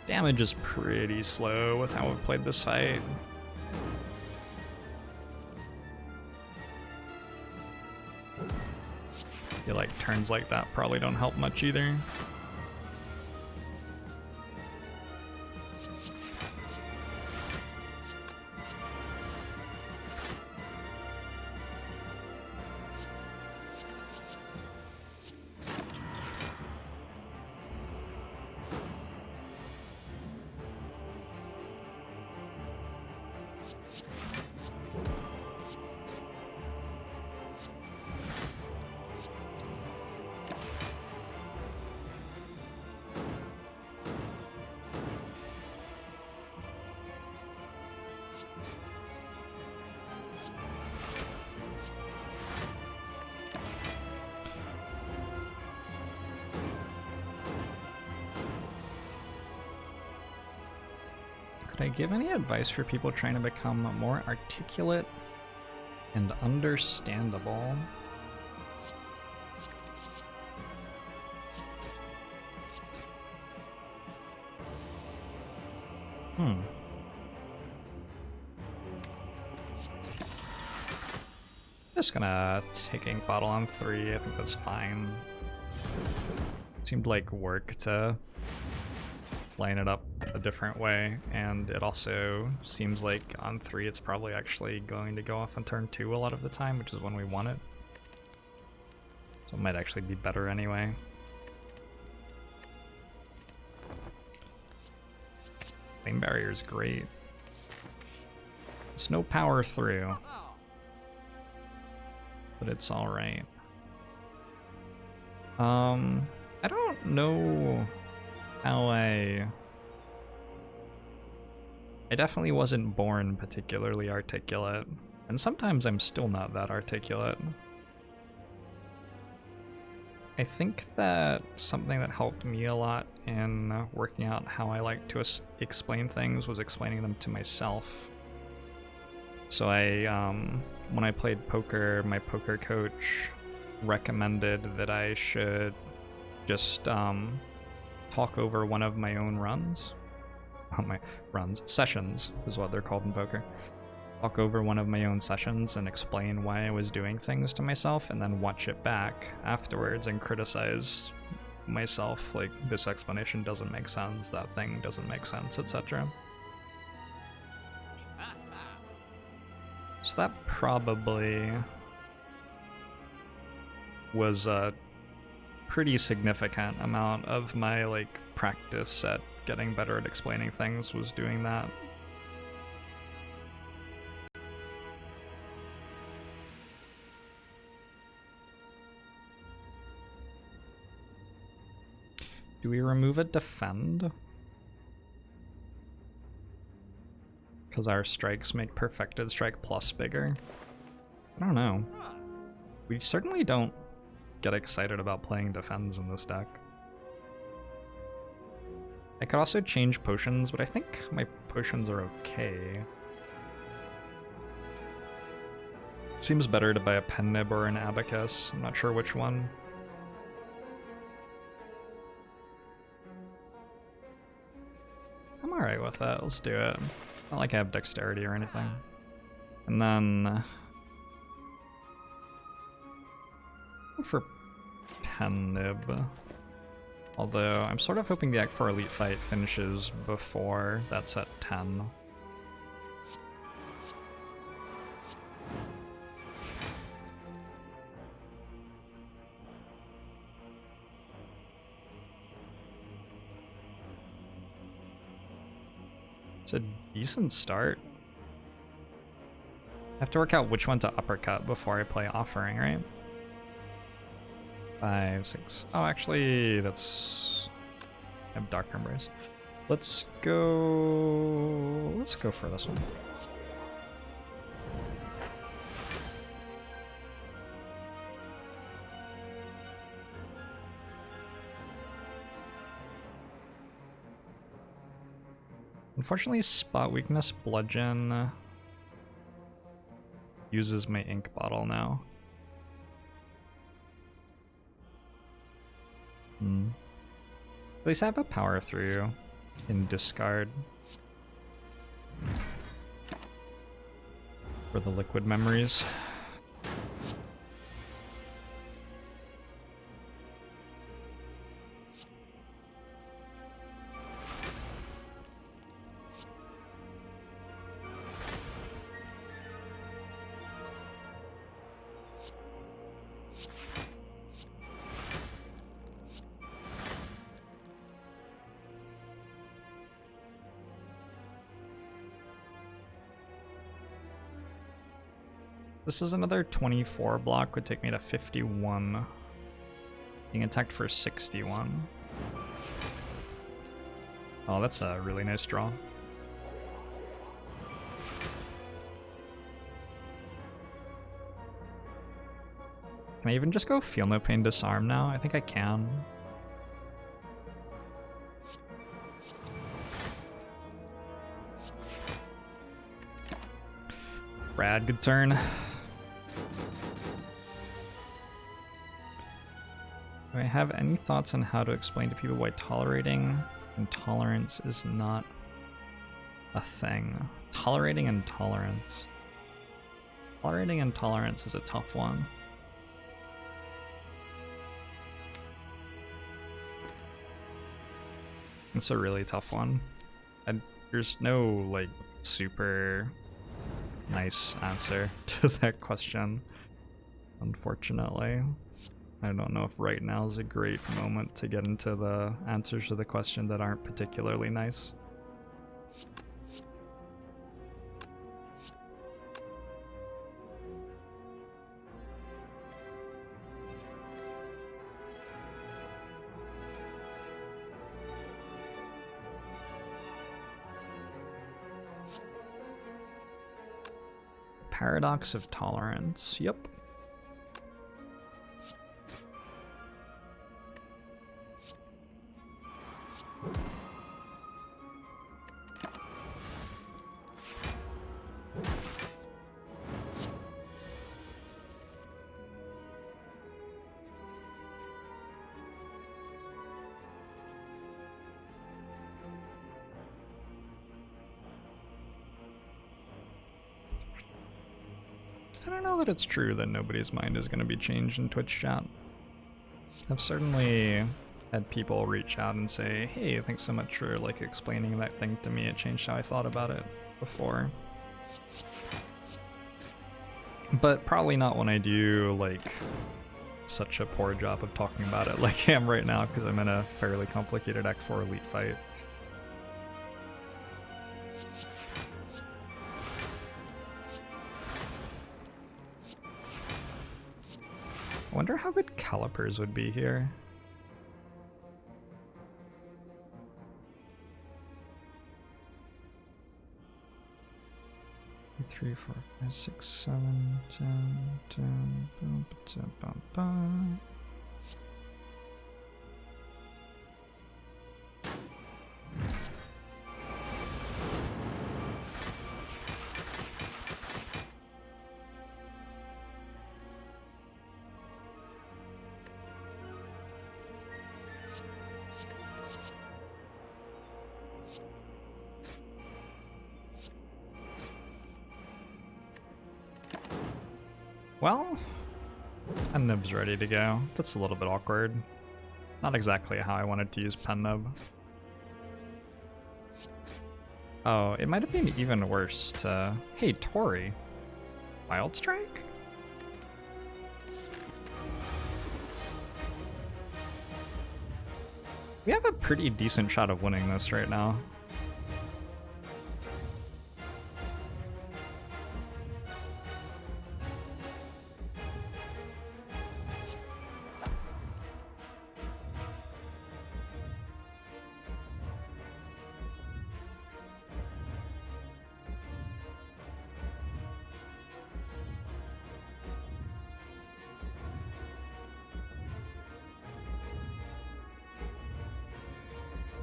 Damage is pretty slow with how we've played this fight. I feel like turns like that probably don't help much either. Could I give any advice for people trying to become more articulate and understandable? Just gonna take ink bottle on 3, I think that's fine. Seemed like work to line it up a different way, and it also seems like on 3 it's probably actually going to go off on turn 2 a lot of the time, which is when we want it. So it might actually be better anyway. Flame barrier is great. It's no power through, but it's alright. I don't know how I definitely wasn't born particularly articulate, and sometimes I'm still not that articulate. I think that something that helped me a lot in working out how I like to explain things was explaining them to myself. So when I played poker, my poker coach recommended that I should just talk over one of my own runs. Sessions is what they're called in poker. Talk over one of my own sessions and explain why I was doing things to myself, and then watch it back afterwards and criticize myself, like, this explanation doesn't make sense, that thing doesn't make sense, etc. So that probably was a pretty significant amount of my, like, practice at getting better at explaining things, was doing that. Do we remove a defend? Because our strikes make perfected strike plus bigger? I don't know. We certainly don't get excited about playing defends in this deck. I could also change potions, but I think my potions are okay. Seems better to buy a pen nib or an abacus. I'm not sure which one. I'm alright with that, let's do it. Not like I have dexterity or anything. And then for pen nib. Although I'm sort of hoping the Act 4 Elite fight finishes before that's at 10. It's a decent start. I have to work out which one to uppercut before I play Offering, right? 5, 6. Oh, actually, that's... I have Dark Embrace. Let's go for this one. Unfortunately, Spot Weakness Bludgeon uses my ink bottle now. At least I have a power through in discard for the liquid memories. This is another 24 block, would take me to 51. Being attacked for 61. Oh, that's a really nice draw. Can I even just go Feel No Pain Disarm now? I think I can. Brad, good turn. Do I have any thoughts on how to explain to people why tolerating intolerance is not a thing? Tolerating intolerance. Tolerating intolerance is a tough one. It's a really tough one. And there's no, like, super nice answer to that question, unfortunately. I don't know if right now is a great moment to get into the answers to the question that aren't particularly nice. Paradox of Tolerance, yep. I don't know that it's true that nobody's mind is going to be changed in Twitch chat. I've certainly had people reach out and say, hey, thanks so much for like explaining that thing to me. It changed how I thought about it before. But probably not when I do like such a poor job of talking about it like I am right now, because I'm in a fairly complicated Act 4 elite fight. I wonder how good calipers would be here. 3, 4, 5, 6, 7, 10, 10. Well, pen nib's ready to go. That's a little bit awkward. Not exactly how I wanted to use pen nib. Oh, it might have been even worse to... Hey, Tori. Wild Strike? We have a pretty decent shot of winning this right now.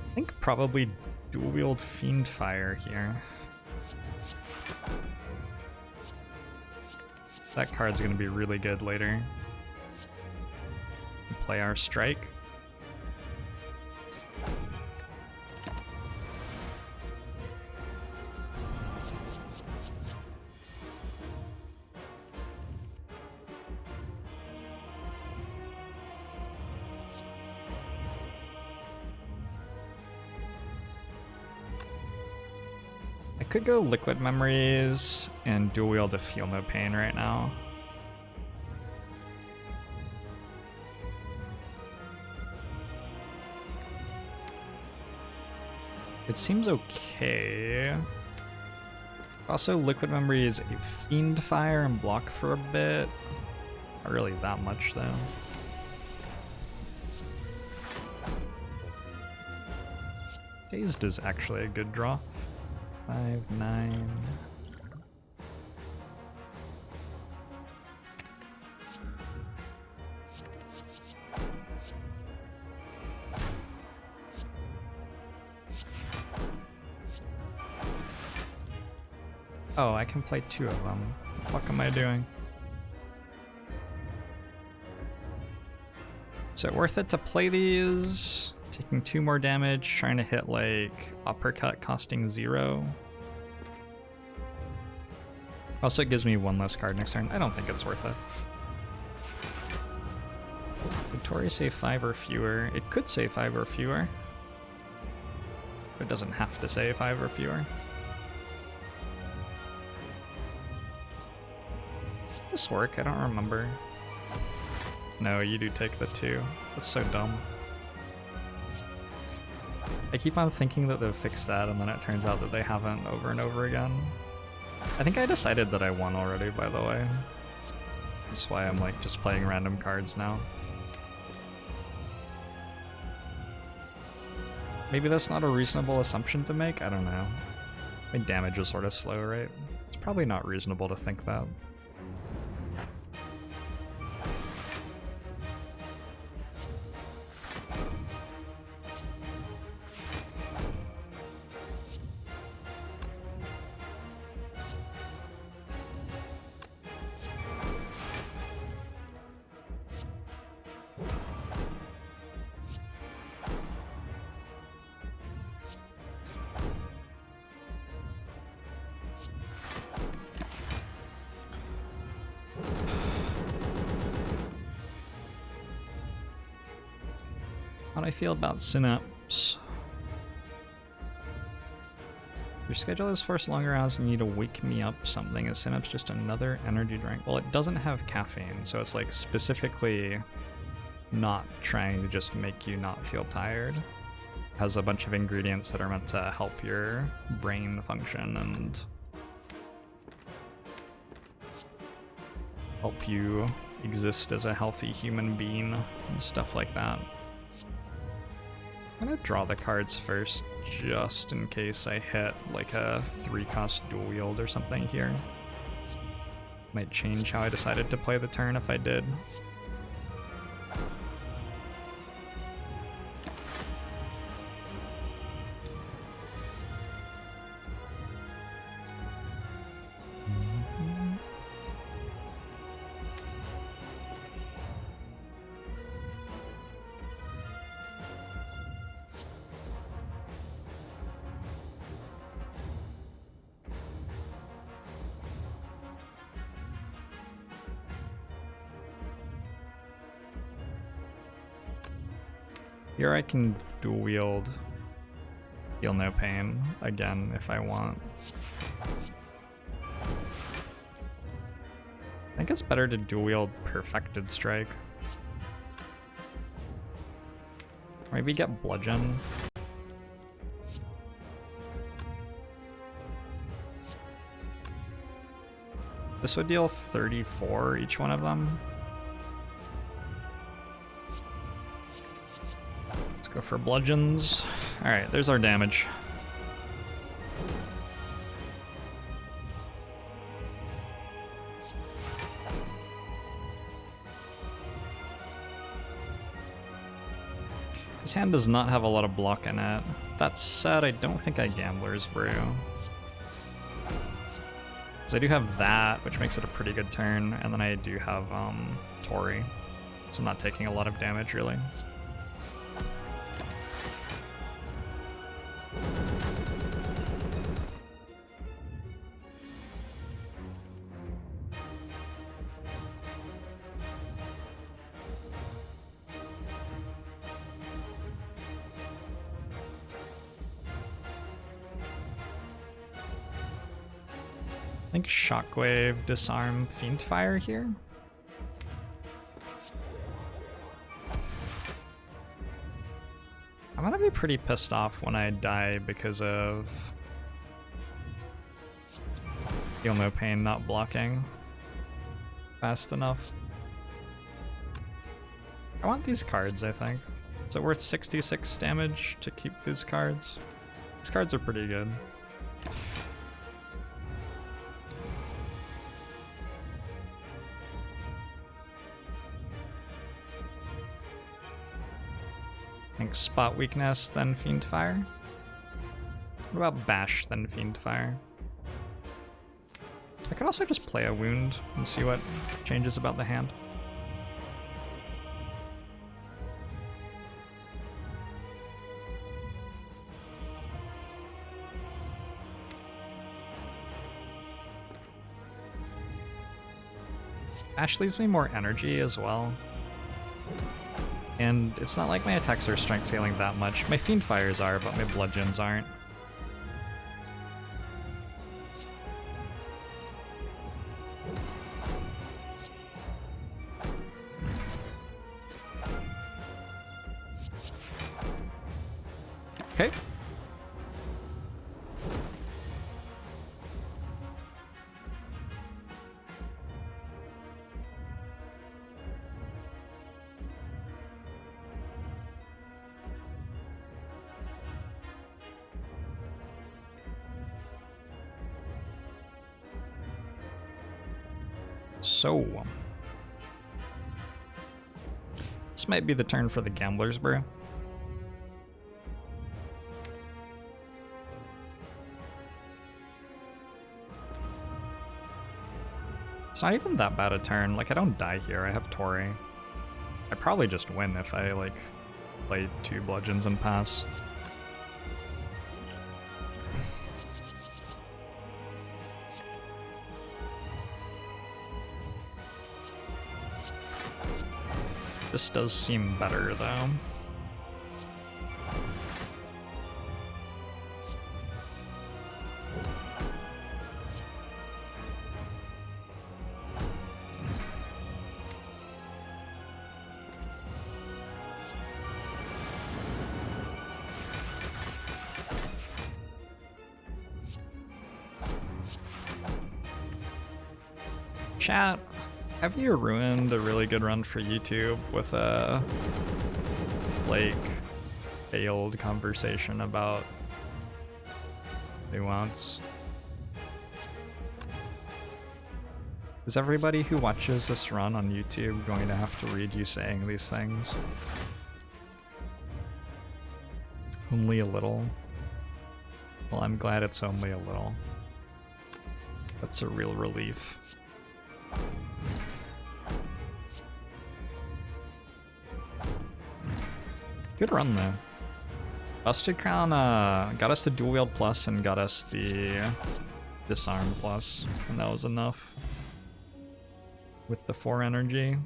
I think probably dual wield Fiend Fire here. That card's gonna be really good later. Play our strike. I could go Liquid Memories and dual wield to Feel No Pain right now. It seems okay. Also, Liquid Memories a Fiend Fire and block for a bit. Not really that much though. Dazed is actually a good draw. 5, 9. Oh, I can play 2 of them. What the fuck am I doing? Is it worth it to play these? Taking 2 more damage, trying to hit like uppercut costing 0. Also, it gives me 1 less card next turn. I don't think it's worth it. Did Tori say 5 or fewer? It could say 5 or fewer. But it doesn't have to say 5 or fewer. Does this work? I don't remember. No, you do take the 2. That's so dumb. I keep on thinking that they've fixed that, and then it turns out that they haven't over and over again. I think I decided that I won already, by the way. That's why I'm like just playing random cards now. Maybe that's not a reasonable assumption to make? I don't know. My damage is sort of slow, right? It's probably not reasonable to think that. How do I feel about Synapse? Your schedule is for longer hours and you need to wake me up something. Is Synapse just another energy drink? Well, it doesn't have caffeine, so it's like specifically not trying to just make you not feel tired. It has a bunch of ingredients that are meant to help your brain function and help you exist as a healthy human being and stuff like that. I'm gonna draw the cards first, just in case I hit like a 3-cost dual wield or something here. Might change how I decided to play the turn if I did. Here I can dual wield Feel No Pain again if I want. I think it's better to dual wield Perfected Strike. Maybe get Bludgeon. This would deal 34 each one of them. Go for bludgeons. Alright, there's our damage. This hand does not have a lot of block in it. That said, I don't think I Gambler's Brew. Because I do have that, which makes it a pretty good turn, and then I do have Tori. So I'm not taking a lot of damage, really. I think Shockwave, Disarm, Fiendfire here. I'm gonna be pretty pissed off when I die because of Feel No Pain not blocking fast enough. I want these cards, I think. Is it worth 66 damage to keep these cards? These cards are pretty good. I think Spot Weakness, then Fiendfire. What about Bash, then Fiendfire? I could also just play a Wound and see what changes about the hand. Bash leaves me more energy as well. And it's not like my attacks are strength scaling that much. My Fiendfires are, but my Bludgeons aren't. Okay. So, this might be the turn for the Gambler's Brew. It's not even that bad a turn. Like, I don't die here. I have Tori. I probably just win if I, like, play 2 bludgeons and pass. This does seem better, though. Chat, have you ruined a really good run for YouTube with a, like, failed conversation about nuance? Is everybody who watches this run on YouTube going to have to read you saying these things? Only a little? Well, I'm glad it's only a little. That's a real relief. Good run though. Busted Crown got us the dual wield plus and got us the disarm plus, and that was enough. With the 4 energy.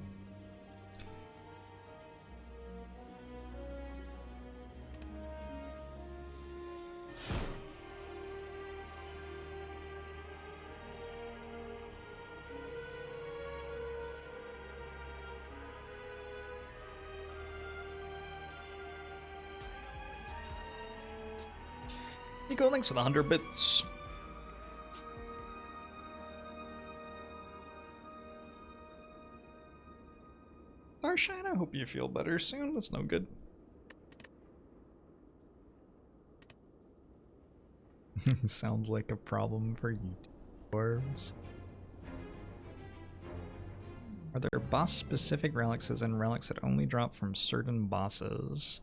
Nico, thanks for the 100 bits. Starshine, I hope you feel better soon. That's no good. Sounds like a problem for you, Jorbs. Are there boss-specific relics as in relics that only drop from certain bosses?